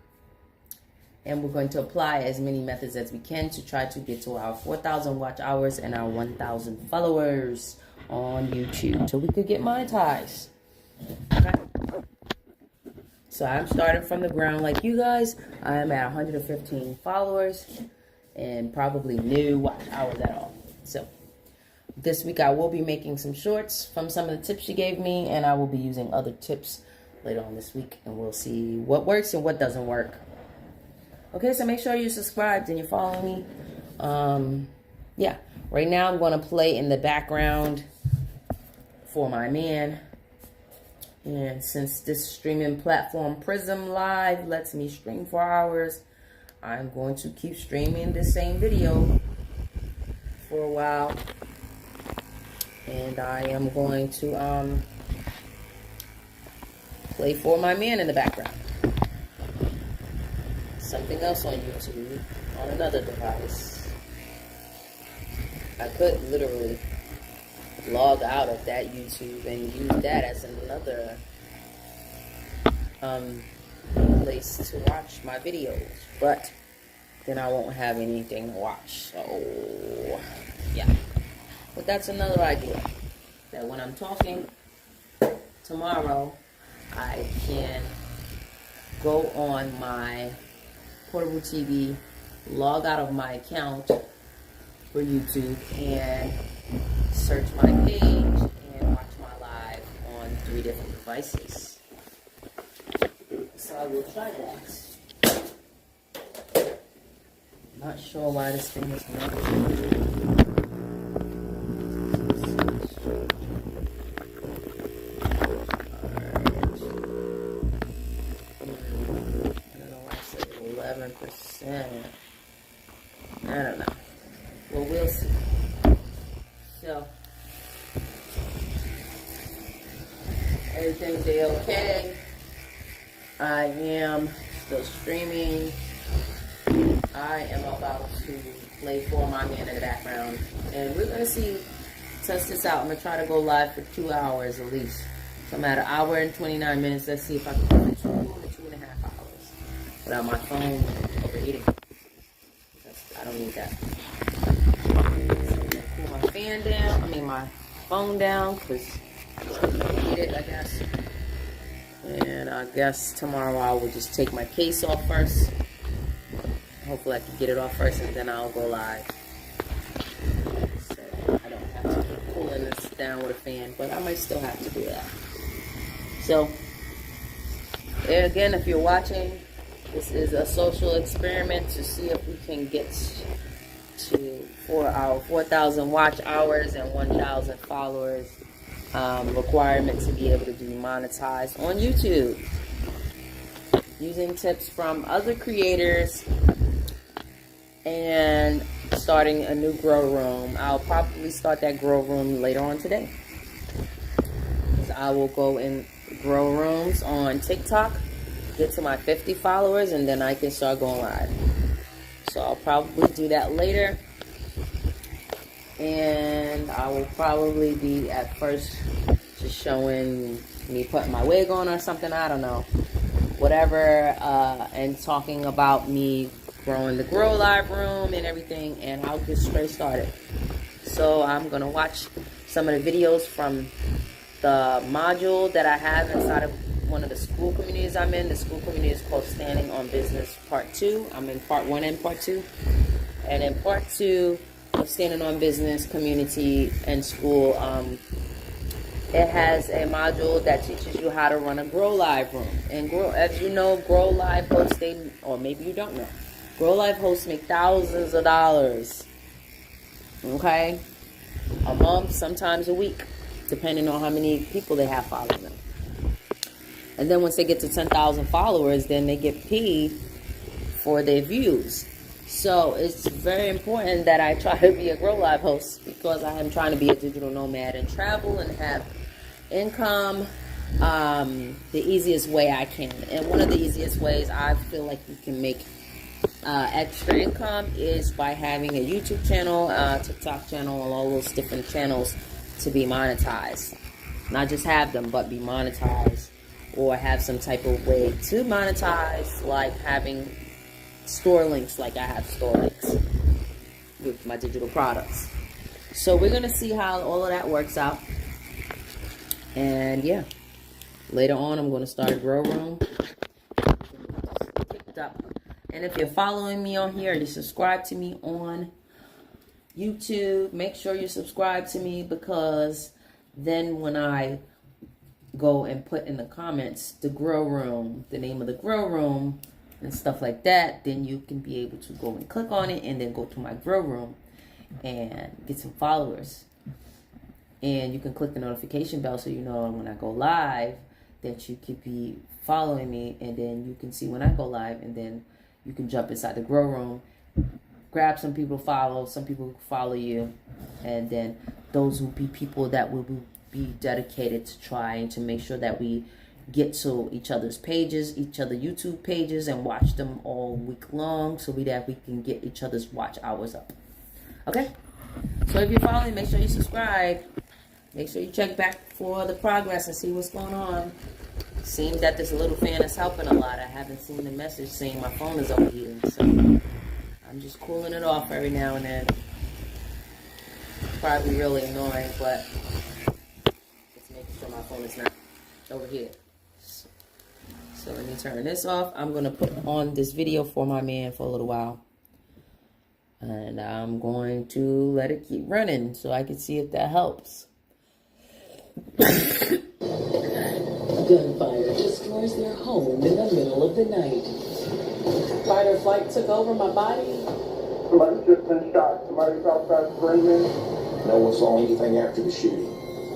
and we're going to apply as many methods as we can to try to get to our 4,000 watch hours and our 1,000 followers on YouTube so we could get monetized. Okay, so I'm starting from the ground like you guys. I am at 115 followers and probably new watch hours at all. So this week I will be making some shorts from some of the tips she gave me, and I will be using other tips later on this week, and we'll see what works and what doesn't work. Okay, so make sure you're subscribed and you're following me. Yeah, right now I'm going to play in the background for my man. And since this streaming platform Prism Live lets me stream for hours, I'm going to keep streaming the same video for a while. And I am going to play for my man in the background. Something else on YouTube on another device. I could literally log out of that YouTube and use that as another place to watch my videos, but then I won't have anything to watch. So yeah, but that's another idea, that when I'm talking tomorrow I can go on my portable TV, log out of my account for YouTube, and search my page and watch my live on 3 different devices. So I will try that. Not sure why this thing is not. I don't know why I said 11%. I don't know. Well, we'll see. So everything's okay. I am still streaming. I am about to play for my man in the background, and we're gonna test this out. I'm gonna try to go live for 2 hours at least. So I'm at 1 hour and 29 minutes. Let's see if I can go for 2 to 2.5 hours without my phone overheating. I don't need that. Cool my fan down. I mean my phone down because I need it, I guess. And I guess tomorrow I will just take my case off first. Hopefully I can get it off first and then I'll go live. So I don't have to keep pulling this down with a fan, but I might still have to do that. So again, if you're watching, this is a social experiment to see if we can get to 4,000 watch hours and 1,000 followers requirement to be able to be monetized on YouTube. Using tips from other creators and starting a new grow room. I'll probably start that grow room later on today. I will go in grow rooms on TikTok, get to my 50 followers, and then I can start going live. So I'll probably do that later. And I will probably be at first just showing me putting my wig on or something, I don't know. Whatever, and talking about me growing the Grow Live room and everything, and I'll get straight started. So I'm going to watch some of the videos from the module that I have inside of one of the school communities I'm in. The school community is called Standing on Business Part 2. I'm in Part 1 and Part 2. And in Part 2 of Standing on Business Community and School, it has a module that teaches you how to run a Grow Live room. And as you know, Grow Live hosts, or maybe you don't know, Grow Live hosts make thousands of dollars, okay, a month, sometimes a week, depending on how many people they have following them. And then once they get to 10,000 followers, then they get paid for their views. So it's very important that I try to be a Grow Live host because I am trying to be a digital nomad and travel and have income the easiest way I can. And one of the easiest ways I feel like you can make extra income is by having a YouTube channel, TikTok channel, and all those different channels to be monetized. Not just have them, but be monetized, or have some type of way to monetize, like having store links, like I have store links with my digital products. So we're going to see how all of that works out. And yeah, later on I'm going to start a grow room. Picked up. And if you're following me on here and you subscribe to me on YouTube, make sure you subscribe to me, because then when I go and put in the comments the grow room, the name of the grow room and stuff like that, then you can be able to go and click on it and then go to my grow room and get some followers. And you can click the notification bell so you know when I go live that you could be following me, and then you can see when I go live, and then you can jump inside the grow room, grab some people to follow, some people who follow you, and then those will be people that will be dedicated to trying to make sure that we get to each other's pages, each other YouTube pages, and watch them all week long, so that we can get each other's watch hours up. Okay? So if you're following, make sure you subscribe. Make sure you check back for the progress and see what's going on. Seems that this little fan is helping a lot. I haven't seen the message saying my phone is overheating, so I'm just cooling it off every now and then. Probably really annoying, but just making sure my phone is not overheating. So let me turn this off. I'm going to put on this video for my man for a little while. And I'm going to let it keep running so I can see if that helps. Gunfire destroys their home in the middle of the night. Fight or flight took over my body. Somebody's just been shot. Somebody's outside screaming. No one saw anything after the shooting.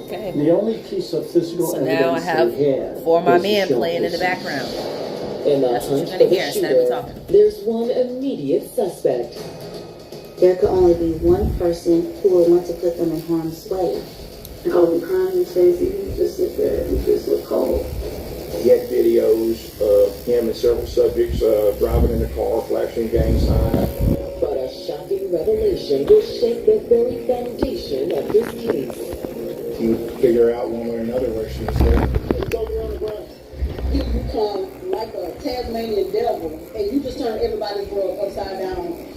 Okay. The only piece of physical So evidence now I have For My Man playing in the background. That's what you're going to hear instead of me talking. There's one immediate suspect. There could only be one person who would want to put them in harm's way. Because the crime he says he just sit there and just look cold. He had videos of him and several subjects driving in the car, flashing gang signs. But a shocking revelation will shake the very foundation of this case. You figure out one way or another where she was there. You come like a Tasmanian devil and you just turn everybody's world upside down.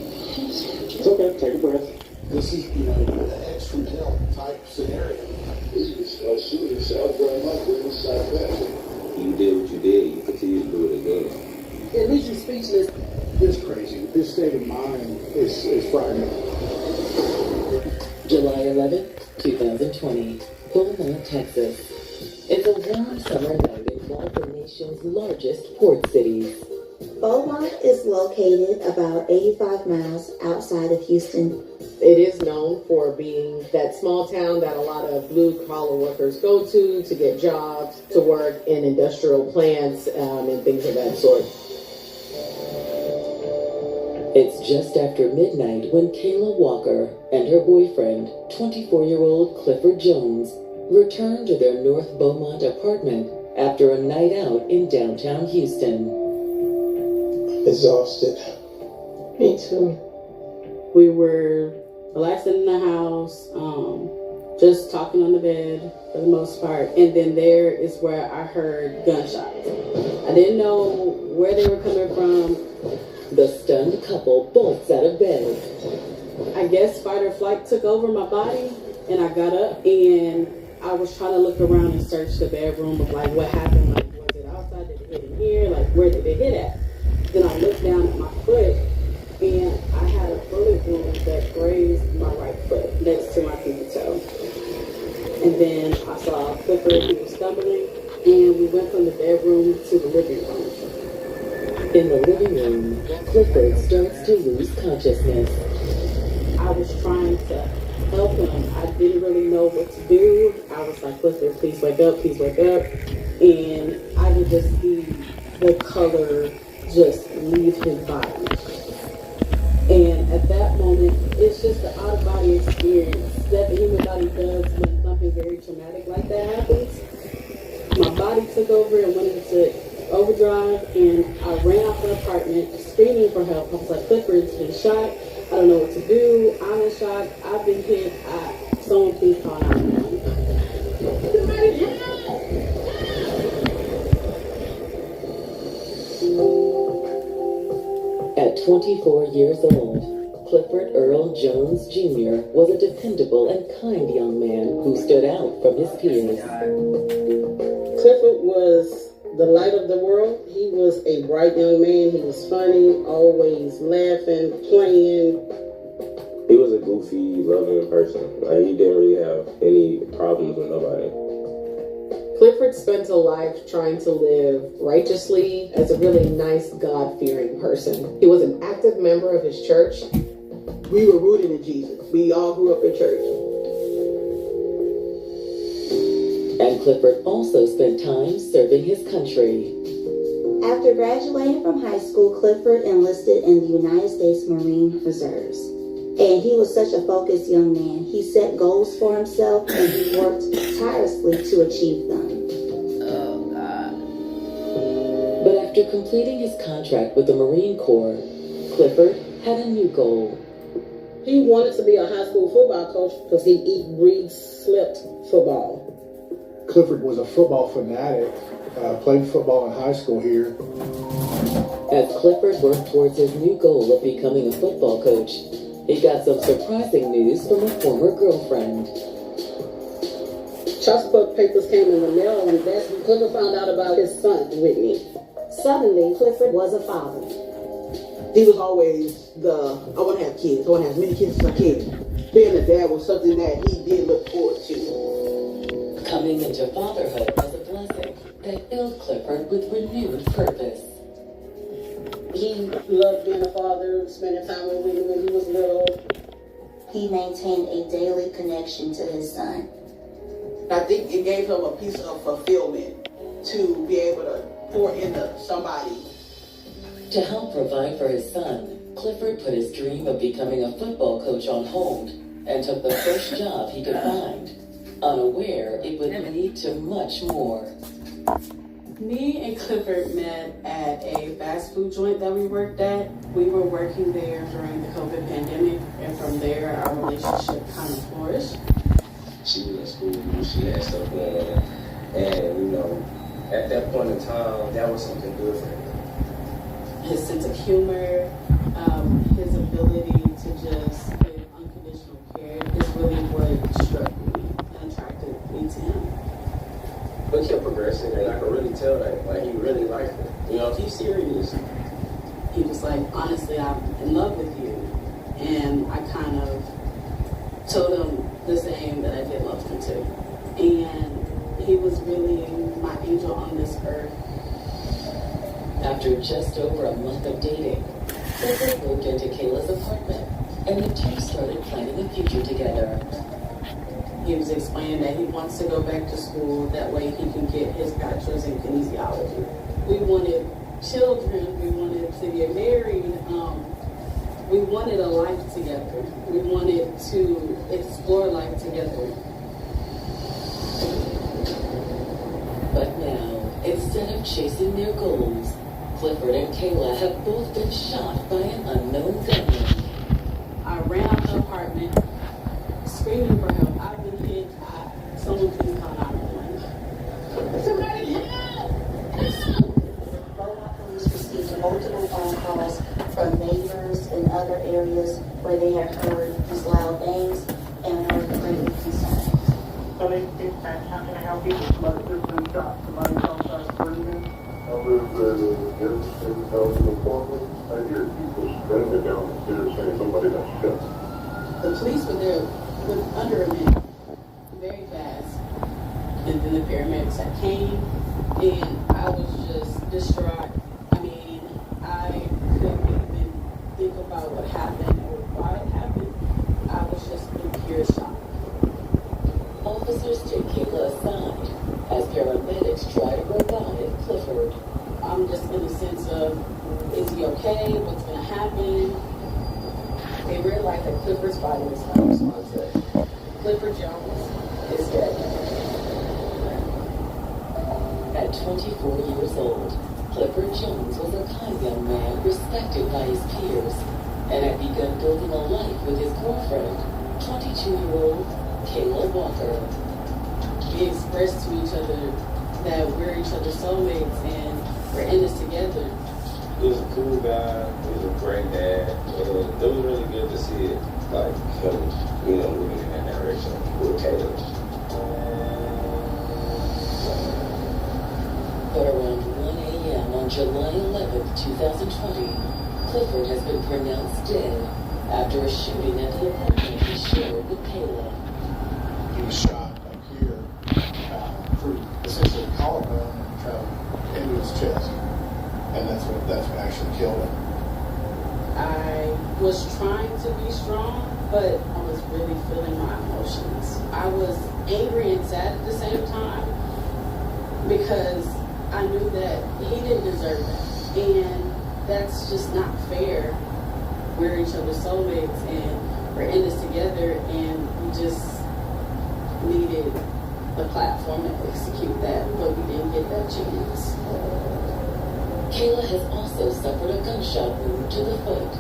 So take a breath. This is, the extra help type scenario. This is shooting himself very much with his psychopath. You did what you did, you continue to do it again. It leaves you speechless. It's crazy. This state of mind is frightening. July 11th, 2020, Beaumont, Texas. It's a warm summer night in one of the nation's largest port cities. Beaumont is located about 85 miles outside of Houston. It is known for being that small town that a lot of blue-collar workers go to get jobs, to work in industrial plants and things of that sort. It's just after midnight when Kayla Walker and her boyfriend, 24-year-old Clifford Jones, returned to their North Beaumont apartment after a night out in downtown Houston. Exhausted. Me too. We were relaxing in the house, just talking on the bed for the most part. And then there is where I heard gunshots. I didn't know where they were coming from. The stunned couple bolts out of bed. I guess fight or flight took over my body, and I got up and I was trying to look around and search the bedroom of like what happened. Like, was it outside? Did it hit in here? Like, where did it hit at? Then I looked down at my foot and I had a bullet wound that grazed my right foot next to my pinky toe. And then I saw Clifford, he was stumbling, and we went from the bedroom to the living room. In the living room, Clifford starts to lose consciousness. I was trying to help him. I didn't really know what to do. I was like, Clifford, please wake up, please wake up. And I could just see the color just leave his body. And at that moment, it's just an out-of-body experience that the human body does when something very traumatic like that happens. My body took over and went into overdrive, and I ran out the apartment screaming for help. I was like, Clifford's been shot. I don't know what to do. I'm in shock. I've been hit. Someone please call 911. At 24 years old, Clifford Earl Jones Jr. was a dependable and kind young man who stood out from his peers. Clifford was the light of the world. He was a bright young man. He was funny, always laughing, playing. He was a goofy, loving person. Like, he didn't really have any problems with nobody. Clifford spent a life trying to live righteously as a really nice, God-fearing person. He was an active member of his church. We were rooted in Jesus. We all grew up in church. And Clifford also spent time serving his country. After graduating from high school, Clifford enlisted in the United States Marine Reserves. And he was such a focused young man. He set goals for himself and he worked tirelessly to achieve them. Oh, God. But after completing his contract with the Marine Corps, Clifford had a new goal. He wanted to be a high school football coach because he eat, breathe, slept football. Clifford was a football fanatic. Played football in high school here. As Clifford worked towards his new goal of becoming a football coach, he got some surprising news from a former girlfriend. Child support papers came in the mail, and that's when Clifford found out about his son, Whitney. Suddenly, Clifford was a father. He was always I want to have kids. I want to have as many kids as I can. Being a dad was something that he did look forward to. Coming into fatherhood was a blessing that filled Clifford with renewed purpose. He loved being a father, spending time with Whitney when he was little. He maintained a daily connection to his son. I think it gave him a piece of fulfillment to be able to pour into somebody. To help provide for his son, Clifford put his dream of becoming a football coach on hold and took the first job he could find, unaware it would lead to much more. Me and Clifford met at a fast food joint that we worked at. We were working there during the COVID pandemic, and from there our relationship kind of flourished. She was in school, she had stuff going on, and at that point in time, that was something good for him. His sense of humor, his ability to just kind of told him the same that I did love him too. And he was really my angel on this earth. After just over a month of dating, Clifford moved into Kayla's apartment, and the two started planning a future together. He was explaining that he wants to go back to school, that way he can get his bachelor's in kinesiology. We wanted children, we wanted to get married, we wanted a life together. We wanted to explore life together. But now, instead of chasing their goals, Clifford and Kayla have both been shot by an unknown gunman. I ran out the apartment, screaming for help. I've been hit. Someone please call 911. Somebody help! Beaumont police received multiple phone calls from neighbors in other areas where they had heard these loud bangs and were greatly concerned. Police dispatch, how can I help you? Somebody just been shot. Somebody's outside screaming. I live in housing apartment. I hear people screaming down the stairs saying somebody got shot. The police were there under a minute, very fast. And then the paramedics that came, and I was just distraught. I mean, I couldn't even think about what happened or why it happened. I was just in pure shock. Officers take Kayla aside as paramedics try to revive Clifford. I'm just in a sense of, is he okay? What's going to happen? They realized that Clifford's body was unresponsive. Clifford Jones is dead. At 24 years old, Clifford Jones was a kind young man respected by his peers and had begun building a life with his girlfriend, 22-year-old Kayla Walker. We expressed to each other that we're each other's soulmates and we're in this together. He was a cool guy. He was a great dad. It was really good to see it, like him, moving in that direction with Kayla. But around 1 a.m. on July 11, 2020, Clifford has been pronounced dead after a shooting at the apartment he shared with Kayla. He was shot up here through essentially the collarbone into his chest, and that's what actually killed him. I was trying to be strong, but I was really feeling my emotions. I was angry and sad at the same time because I knew that he didn't deserve that, and that's just not fair. We're each other's soulmates, and we're in this together, and we just needed the platform to execute that, but we didn't get that chance. Kayla has also suffered a gunshot wound to the foot.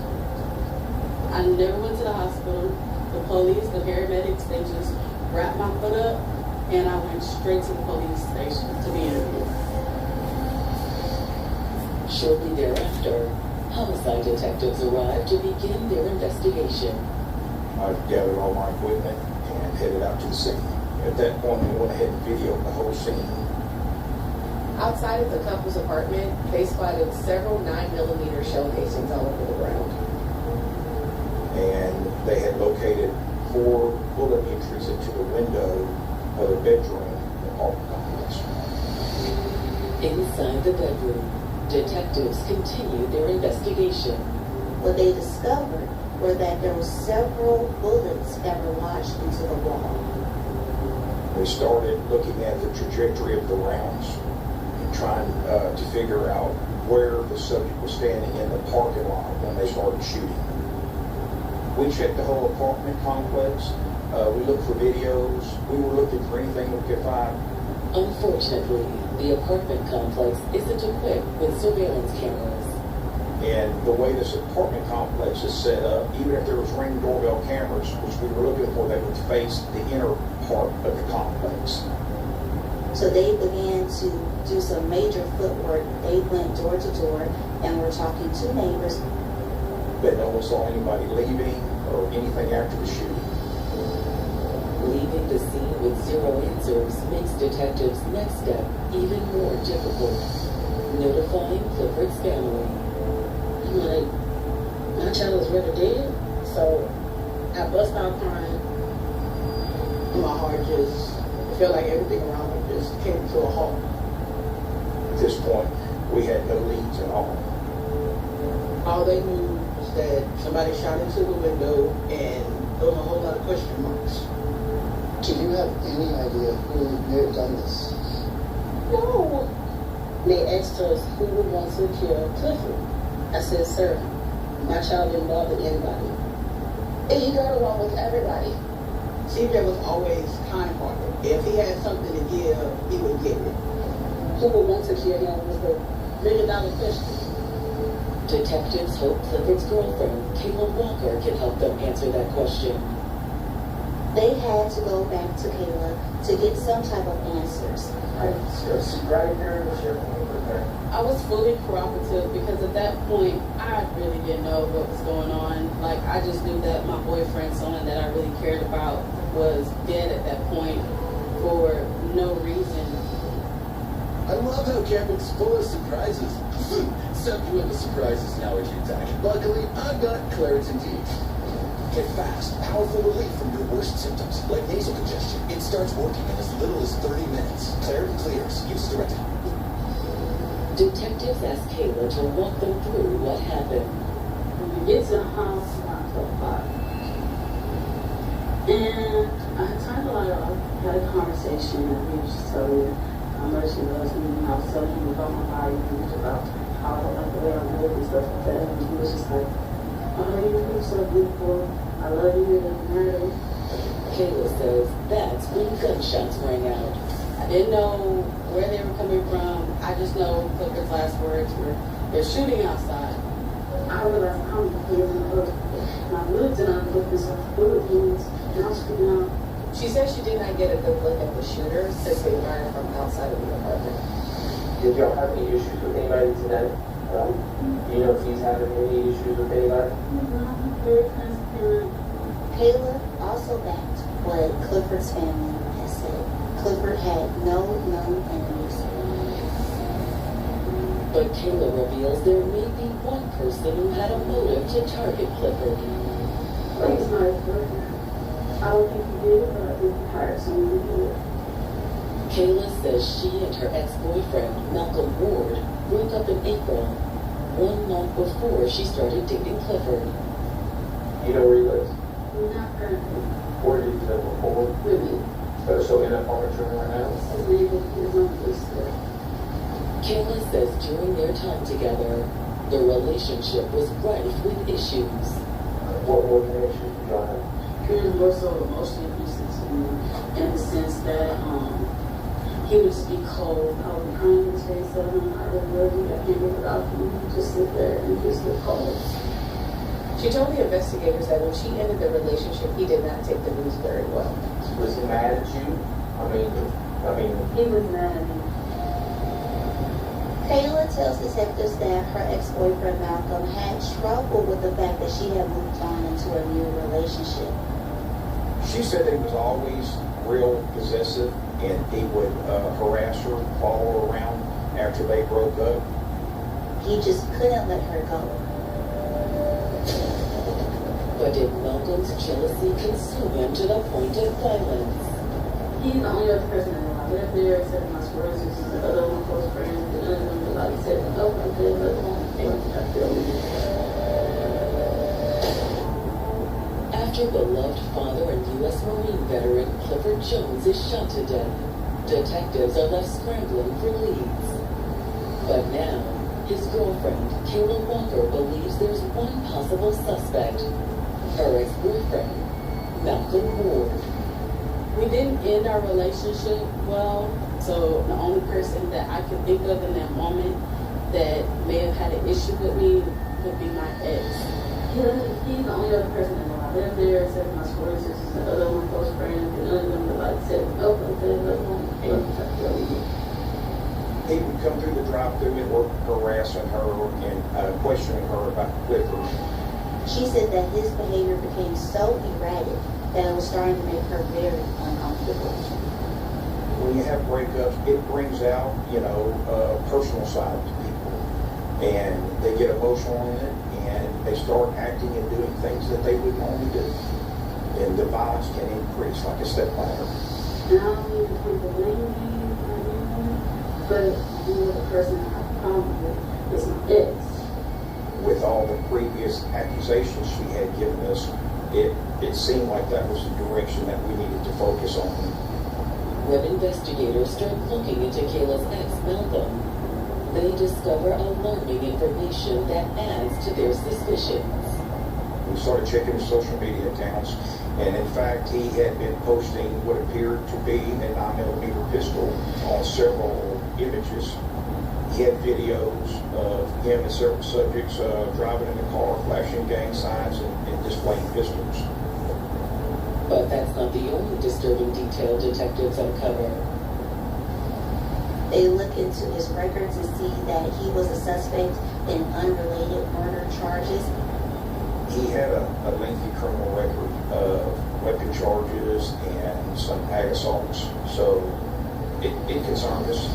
I never went to the hospital. The police, the paramedics, they just wrapped my foot up, and I went straight to the police station to be interviewed. Shortly thereafter, homicide detectives arrived to begin their investigation. I gathered all my equipment and headed out to the scene. At that point, we went ahead and videoed the whole scene. Outside of the couple's apartment, they spotted several 9mm shell casings all over the ground. And they had located 4 bullet entries into the window of the bedroom in the apartment complex. Inside the bedroom, detectives continued their investigation. What they discovered were that there were several bullets that were lodged into the wall. We started looking at the trajectory of the rounds and trying to figure out where the subject was standing in the parking lot when they started shooting. We checked the whole apartment complex. We looked for videos. We were looking for anything we could find. Unfortunately, the apartment complex isn't equipped with surveillance cameras. And the way this apartment complex is set up, even if there was Ring doorbell cameras, which we were looking for, they would face the inner part of the complex. So they began to do some major footwork. They went door to door and were talking to neighbors. But no one saw anybody leaving or anything after the shooting. Leaving the scene with 0 answers makes detectives' next step even more difficult. Notifying Clifford's family. My child is rather dead, so I bust out crying. My heart just felt like everything around me just came to a halt. At this point, we had no leads at all. All they knew was that somebody shot into the window and there was a whole lot of question marks. Do you have any idea who may have done this? No. They asked us who would want to kill Clifford. I said, sir, my child didn't bother anybody. And he got along with everybody. CJ was always kind-hearted. If he had something to give, he would give it. Who would want to kill him was the million-dollar question. Detectives hope Clifford's girlfriend, Kayla Walker, can help them answer that question. They had to go back to Kayla to get some type of answers. Right here, share with her. I was fully cooperative because at that point, I really didn't know what was going on. Like, I just knew that my boyfriend, someone that I really cared about, was dead at that point for no reason. I love how camping's full of surprises. Except when the surprise is an allergy attack. Luckily, I've got Claritin D. Get fast, powerful relief from your worst symptoms, like nasal congestion. It starts working in as little as 30 minutes. Claritin clears. Use as directed. Detectives ask Kayla to walk them through what happened. When we get to the house, around 12 o'clock. And I kind of like had a conversation, and he was just telling me how much he loves me, and I was telling him about my body, and about how I don't like the way I look and stuff like that. And he was just like, oh, you're so beautiful. I love you, and marry. Kayla says that's when gunshots rang out. I didn't know where they were coming from. I just know Clifford's last words were, they're shooting outside. I realized how many kids in the hood. And I looked and I looked and saw bullet wounds, and I was freaking out. She said she did not get a good look at the shooter since they ran from outside of the apartment. Did y'all have any issues with anybody tonight? Do you know if he's having any issues with anybody? Very transparent. Kayla also backed what Clifford's family had said. Clifford had no known enemies. But Kayla reveals there may be one person who had a motive to target Clifford. He's not his boyfriend. I don't think he did it, but I think he hired someone to do it. Kayla says she and her ex-boyfriend, Malcolm Ward, broke up in April, 1 month before she started dating Clifford. You know where he lives? Not currently. Where did he live before? With me. So in that apartment right now? His name is on the list there. Kayla says during their time together, their relationship was rife with issues. What kind of issues did y'all have? He was more so emotionally abusive to me in the sense that he would just be cold. I would cry in his face, telling him I really love you, I can't live without you. Just sit there and just get cold. She told the investigators that when she ended the relationship, he did not take the news very well. Was he mad at you? I mean. He was mad at me. Kayla tells detectives that her ex-boyfriend Malcolm had struggled with the fact that she had moved on into a new relationship. She said he was always real possessive and he would harass her, follow her around after they broke up. He just couldn't let her go. But did Malcolm's jealousy consume him to the point of violence? He's the only other person in my life there, except my swear sisters and other one close friends, and none of them would like said, oh, I feel like I feel me. After beloved father and U.S. Marine veteran Clifford Jones is shot to death, detectives are left scrambling for leads. But now, his girlfriend, Kayla Walker, believes there's one possible suspect, her ex-boyfriend, Malcolm Ward. We didn't end our relationship well, so the only person that I could think of in that moment that may have had an issue with me would be my ex. He's the only other person in my life there, except my swear sisters and other one close friends, and none of them would like said, oh, I feel like He would come through the drive-thru and work harassing her and questioning her about Clifford. She said that his behavior became so erratic that it was starting to make her very uncomfortable. When you have breakups, it brings out, personal side to people. And they get emotional in it, and they start acting and doing things that they wouldn't normally do. then the violence can increase like a step ladder. And I don't mean to put the blame game on anyone, but the person I have a problem with is my ex. With all the previous accusations she had given us, it seemed like that was the direction that we needed to focus on. When investigators start looking into Kayla's ex, Malcolm, they discover alarming information that adds to their suspicions. We started checking his social media accounts, and in fact, he had been posting what appeared to be a 9mm pistol on several images. He had videos of him and several subjects driving in the car, flashing gang signs, and displaying pistols. But that's not the only disturbing detail detectives uncover. They look into his record to see that he was a suspect in unrelated murder charges. He had a lengthy criminal record of weapon charges and some ag assaults, so it concerned us.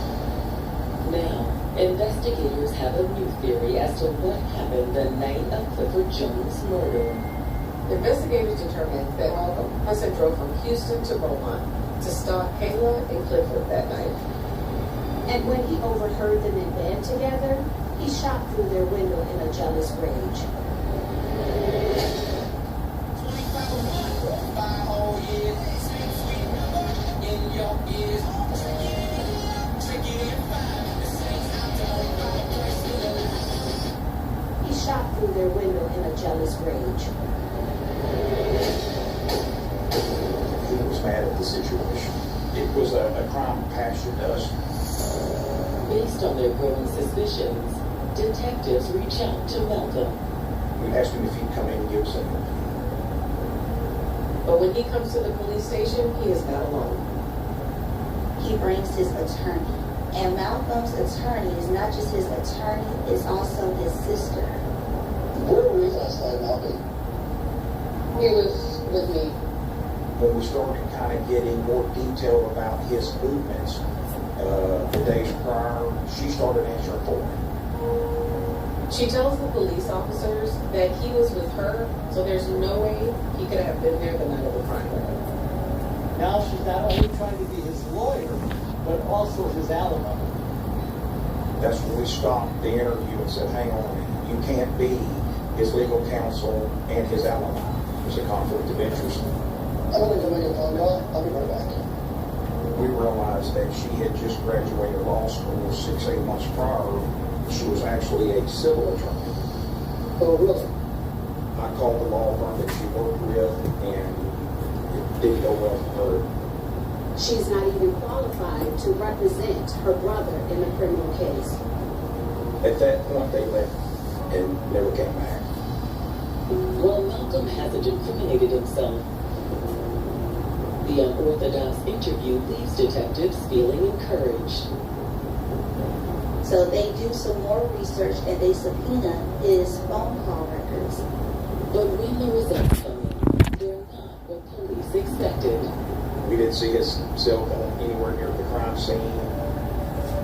Now, investigators have a new theory as to what happened the night of Clifford Jones' murder. Investigators determined that Malcolm Hudson drove from Houston to Beaumont to stalk Kayla and Clifford that night. And when he overheard them in bed together, he shot through their window in a jealous rage. He shot through their window in a jealous rage. He was mad at the situation. It was a crime of passion to us. Based on their growing suspicions, detectives reach out to Malcolm. We asked him if he'd come in and give us an interview. But when he comes to the police station, he is not alone. He brings his attorney. And Malcolm's attorney is not just his attorney, it's also his sister. Where were you last night, Malcolm? He was with me. When we started kind of getting more detail about his movements the days prior, she started answering for him. She tells the police officers that he was with her, so there's no way he could have been there the night of the crime. Now she's not only trying to be his lawyer, but also his alibi. That's when we stopped the interview and said, hang on, you can't be his legal counsel and his alibi. There's a conflict of interest. I'm going to go make a phone call. I'll be right back. We realized that she had just graduated law school 6-8 months prior. She was actually a civil attorney. Oh, really? I called the law firm that she worked with, and it didn't go well for her. She's not even qualified to represent her brother in a criminal case. At that point, they left and never came back. While Malcolm hasn't incriminated himself, the unorthodox interview leaves detectives feeling encouraged. So they do some more research and they subpoena his phone call records. But when the results come in, they're not what police expected. We didn't see his cell phone anywhere near the crime scene.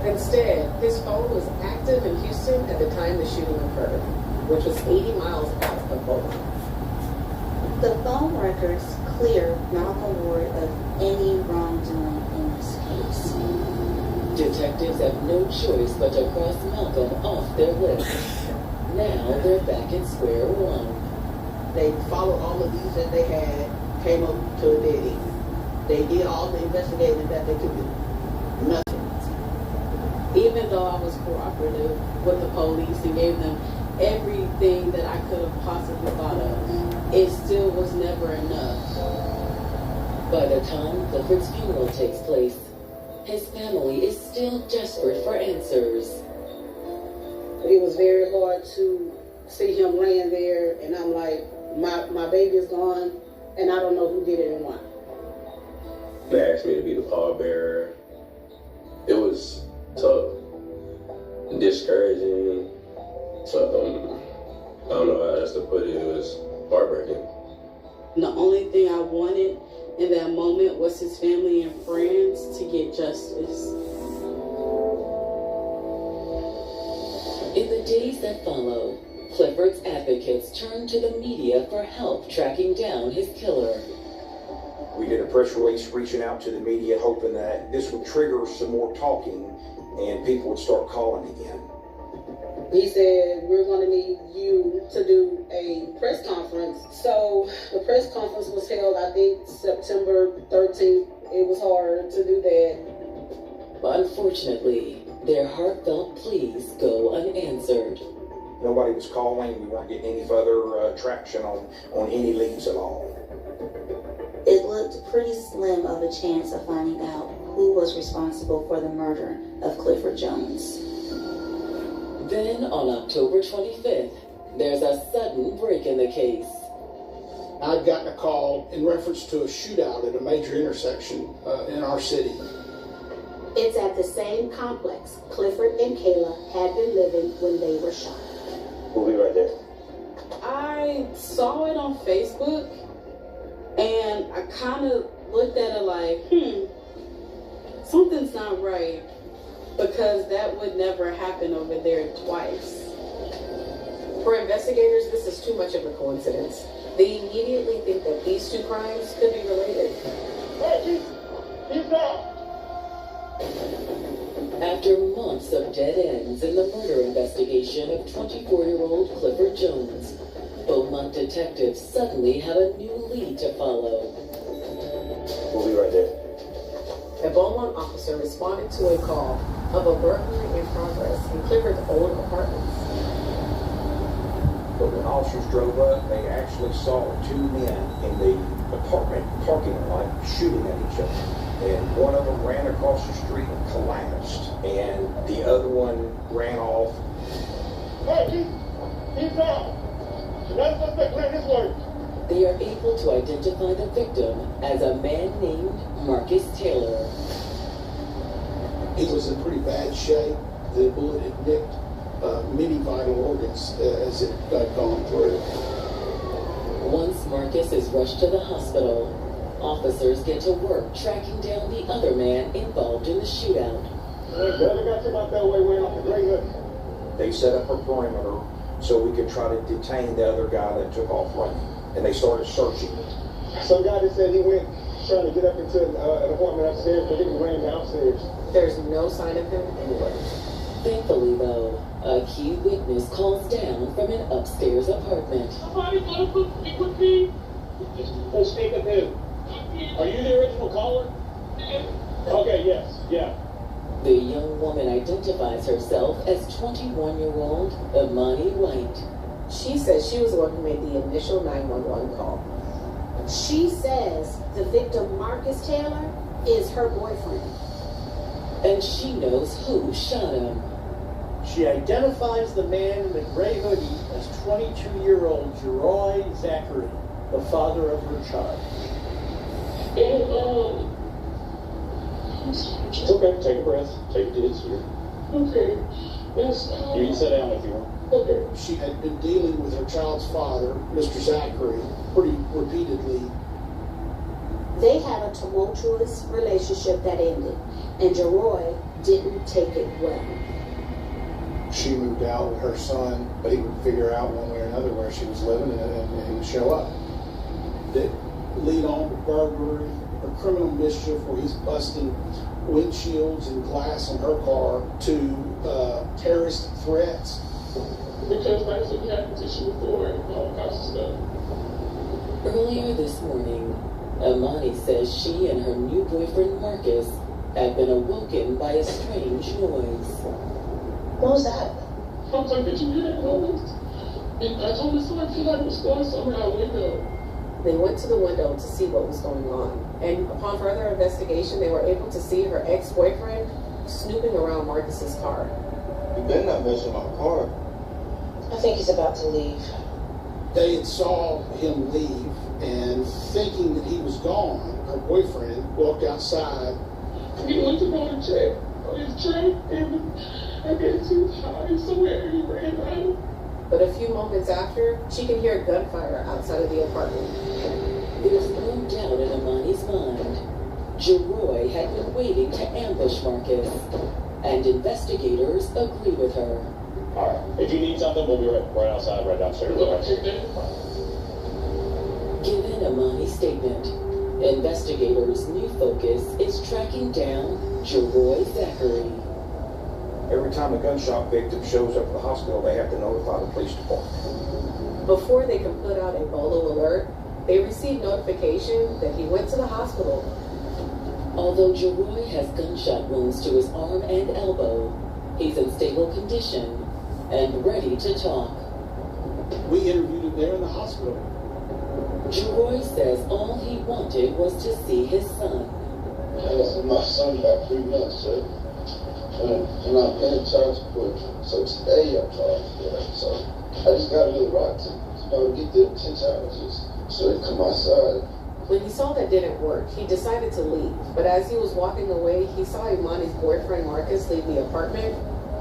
Instead, his phone was active in Houston at the time the shooting occurred, which was 80 miles out of Beaumont. The phone records clear Malcolm Ward of any wrongdoing in this case. Detectives have no choice but to cross Malcolm off their list. Now they're back at square one. They followed all the leads that they had, came up to a dead end. They did all the investigating that they could do. Nothing. Even though I was cooperative with the police and gave them everything that I could have possibly thought of, it still was never enough. By the time Clifford's funeral takes place, his family is still desperate for answers. It was very hard to see him laying there, and I'm like, my baby is gone, and I don't know who did it and why. They asked me to be the pallbearer. It was tough, discouraging. So, I don't know how else to put it. It was heartbreaking. The only thing I wanted in that moment was his family and friends to get justice. In the days that follow, Clifford's advocates turned to the media for help tracking down his killer. We did a press release reaching out to the media, hoping that this would trigger some more talking and people would start calling again. He said, we're going to need you to do a press conference. So the press conference was held, I think, September 13th. It was hard to do that. Unfortunately, their heartfelt pleas go unanswered. Nobody was calling. We weren't getting any further traction on any leads at all. It looked pretty slim of a chance of finding out who was responsible for the murder of Clifford Jones. Then, on October 25th, there's a sudden break in the case. I'd gotten a call in reference to a shootout at a major intersection in our city. It's at the same complex Clifford and Kayla had been living when they were shot. We'll be right there. I saw it on Facebook, and I kind of looked at it like, something's not right, because that would never happen over there twice. For investigators, this is too much of a coincidence. They immediately think that these two crimes could be related. Hey, he's back. After months of dead ends in the murder investigation of 24-year-old Clifford Jones, Beaumont detectives suddenly have a new lead to follow. We'll be right there. A Beaumont officer responded to a call of a burglary in progress in Clifford's old apartment. But when officers drove up, they actually saw two men in the apartment parking lot shooting at each other. And one of them ran across the street and collapsed, and the other one ran off. Hey, he's back. Another suspect ran his way. They are able to identify the victim as a man named Marcus Taylor. He was in pretty bad shape. The bullet had nicked many vital organs as it had gone through. Once Marcus is rushed to the hospital, officers get to work tracking down the other man involved in the shootout. Brother got you out that way off the Great Hood. They set up a perimeter so we could try to detain the other guy that took off running. And they started searching. Some guy that said he went trying to get up into an apartment upstairs, but he ran downstairs. There's no sign of him anywhere. Thankfully, though, a key witness calls down from an upstairs apartment. Somebody gonna speak with me? Who's speaking who? Are you the original caller? Okay, yes, yeah. The young woman identifies herself as 21-year-old Imani White. She says she was the one who made the initial 911 call. She says the victim, Marcus Taylor, is her boyfriend. And she knows who shot him. She identifies the man in the gray hoodie as 22-year-old Jeroy Zachary, the father of her child. It's okay, take a breath. Take a deep breath. Okay. Yes. You can sit down if you want. Okay. She had been dealing with her child's father, Mr. Zachary, pretty repeatedly. They had a tumultuous relationship that ended, and Jeroy didn't take it well. She moved out with her son, but he would figure out one way or another where she was living and he would show up. That lead on to burglary or criminal mischief where he's busting windshields and glass on her car to terrorist threats. Because that's what happened to she before and all kinds of stuff. Earlier this morning, Imani says she and her new boyfriend Marcus have been awoken by a strange noise. What was that? I was like, did you hear that noise? And I told this one, I feel like it was going somewhere out the window. They went to the window to see what was going on. And upon further investigation, they were able to see her ex-boyfriend snooping around Marcus's car. You better not mess with my car. I think he's about to leave. They had saw him leave, and thinking that he was gone, her boyfriend walked outside. He went to go and check on his train, and I get too high somewhere, he ran out. But a few moments after, she can hear gunfire outside of the apartment. There's no doubt in Imani's mind. Jeroy had been waiting to ambush Marcus, and investigators agree with her. All right, if you need something, we'll be right outside, right downstairs. Given Imani's statement, Investigators' new focus is tracking down Jeroy Zachary. Every time a gunshot victim shows up at the hospital, they have to notify the police department. Before they can put out a bolo alert, they receive notification that he went to the hospital. Although Jeroy has gunshot wounds to his arm and elbow, he's in stable condition and ready to talk. We interviewed him there in the hospital. Jeroy says all he wanted was to see his son. My son got 3 months, sir. And I'm paying child support. So today I called for that. So I just got a little rotten, to get the attention so they come outside. When he saw that didn't work, he decided to leave. But as he was walking away, he saw Imani's boyfriend Marcus leave the apartment.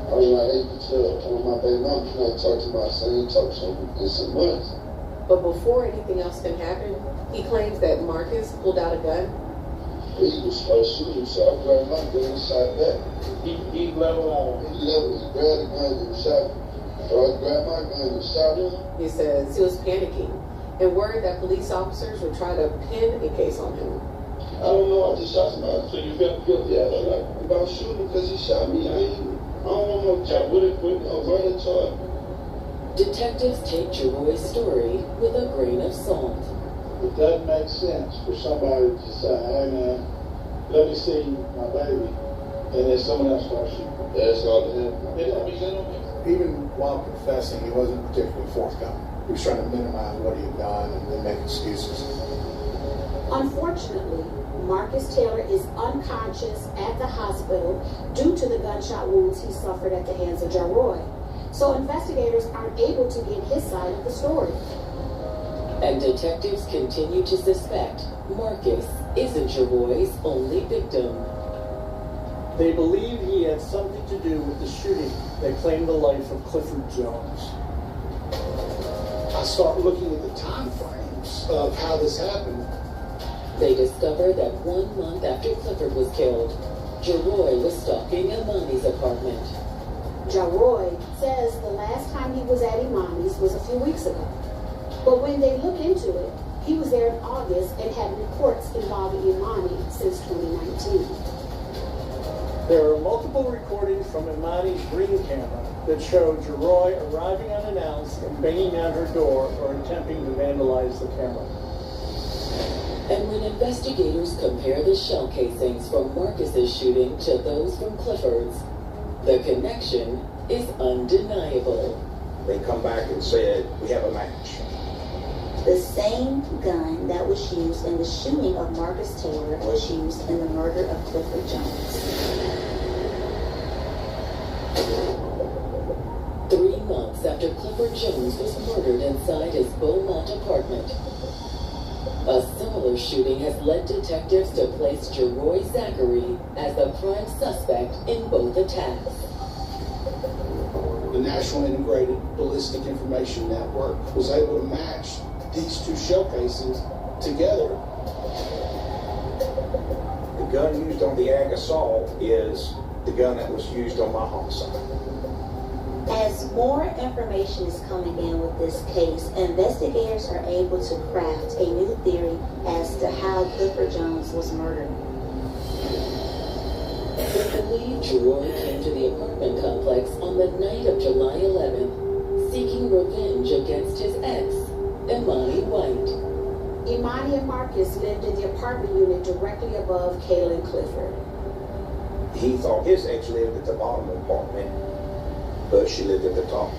I was not able to tell my baby mom, can I talk to my son? Talk to him in some months. But before anything else can happen, he claims that Marcus pulled out a gun. He was supposed to shoot him, so I grabbed my gun and shot back. He leveled out. He grabbed the gun and shot him. So I grabbed my gun and shot him. He says he was panicking and worried that police officers would try to pin a case on him. I don't know, I just shot somebody. So you felt guilty? Yeah, like about shooting because he shot me. I don't want no job. What a charge. Detectives take Jeroy's story with a grain of salt. It doesn't make sense for somebody to say, hey man, let me see my baby, and then someone else starts shooting. That's all it is. Even while confessing, he wasn't particularly forthcoming. He was trying to minimize what he had done and then make excuses. Unfortunately, Marcus Taylor is unconscious at the hospital due to the gunshot wounds he suffered at the hands of Jeroy. So investigators aren't able to get his side of the story. And detectives continue to suspect Marcus isn't Jeroy's only victim. They believe he had something to do with the shooting that claimed the life of Clifford Jones. I start looking at the time frames of how this happened. They discover that 1 month after Clifford was killed, Jeroy was stalking Imani's apartment. Jeroy says the last time he was at Imani's was a few weeks ago. But when they look into it, he was there in August and had reports involving Imani since 2019. There are multiple recordings from Imani's Ring camera that show Jeroy arriving unannounced and banging on her door or attempting to vandalize the camera. And when investigators compare the shell casings from Marcus's shooting to those from Clifford's, the connection is undeniable. They come back and said, we have a match. The same gun that was used in the shooting of Marcus Taylor was used in the murder of Clifford Jones. 3 months after Clifford Jones was murdered inside his Beaumont apartment, a similar shooting has led detectives to place Jeroy Zachary as the prime suspect in both attacks. The National Integrated Ballistic Information Network was able to match these two shell casings together. The gun used on the ag assault is the gun that was used on my homicide. As more information is coming in with this case, investigators are able to craft a new theory as to how Clifford Jones was murdered. They believe Jeroy came to the apartment complex on the night of July 11th, seeking revenge against his ex, Imani White. Imani and Marcus lived in the apartment unit directly above Kayla and Clifford. He thought his ex lived at the bottom of the apartment, but she lived at the top.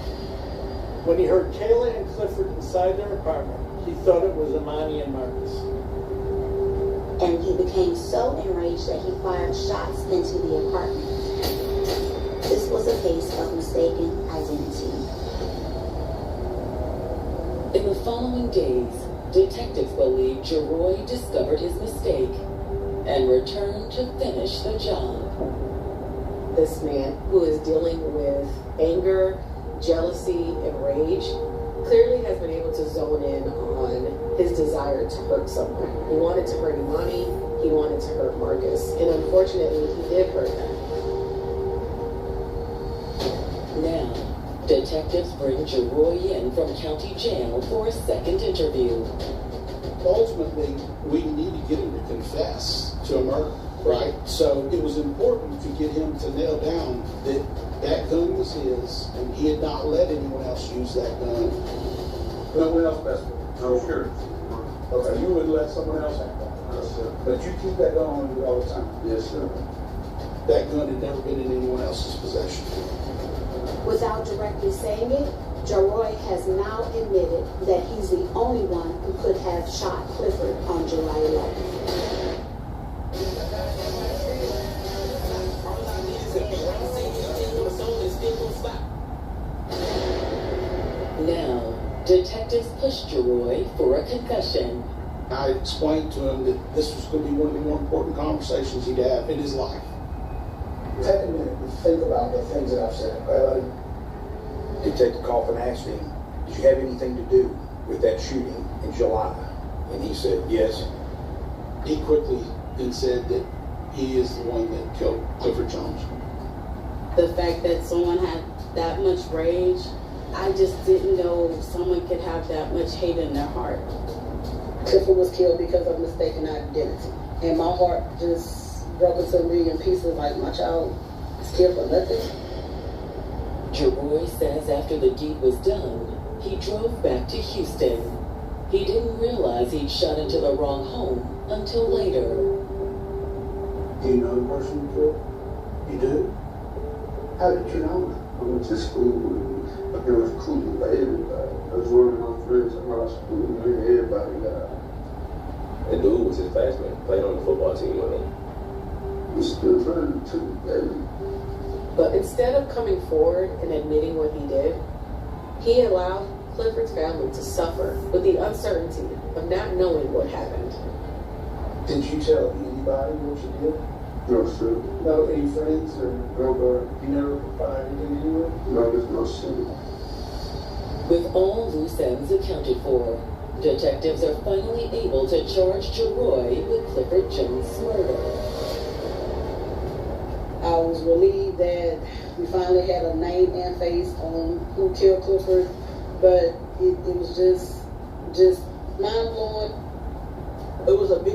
When he heard Kayla and Clifford inside their apartment, he thought it was Imani and Marcus. And he became so enraged that he fired shots into the apartment. This was a case of mistaken identity. In the following days, detectives believe Jeroy discovered his mistake and returned to finish the job. This man, who is dealing with anger, jealousy, and rage, clearly has been able to zone in on his desire to hurt someone. He wanted to hurt Imani, he wanted to hurt Marcus, and unfortunately, he did hurt them. Now, detectives bring Jeroy in from county jail for a second interview. ultimately, we need to get him to confess to a murder, right? So it was important to get him to nail down that that gun was his, and he had not let anyone else use that gun. No one else messed with it? No, sure. Okay, you would let someone else have that? Yes, sir. But you keep that gun on you all the time? Yes, sir. That gun had never been in anyone else's possession. Without directly saying it, Jeroy has now admitted that he's the only one who could have shot Clifford on July 11th. Now, detectives pushed Jeroy for a confession. I explained to him that this was going to be one of the more important conversations he'd have in his life. Take a minute and think about the things that I've said, okay? Detective Coffin asked him, did you have anything to do with that shooting in July? And he said, yes. He quickly then said that he is the one that killed Clifford Jones. The fact that someone had that much rage, I just didn't know someone could have that much hate in their heart. Clifford was killed because of mistaken identity. And my heart just broke into a million pieces, like my child was killed for nothing. Jeroy says after the deed was done, he drove back to Houston. He didn't realize he'd shot into the wrong home until later. Do you know the person you killed? You do? How did you know that? I went to school and it was cool by everybody. I was one of my friends at my school and everybody got. The dude was his classmate, played on the football team with him. We still learning too, baby. But instead of coming forward and admitting what he did, he allowed Clifford's family to suffer with the uncertainty of not knowing what happened. Did you tell anybody what you did? No, sir. No, any friends or nobody? You never confided in anyone? No, there's no sir. With all loose ends accounted for, detectives are finally able to charge Jeroy with Clifford Jones' murder. I was relieved that we finally had a name and face on who killed Clifford, but it was just mind-blowing. It was a big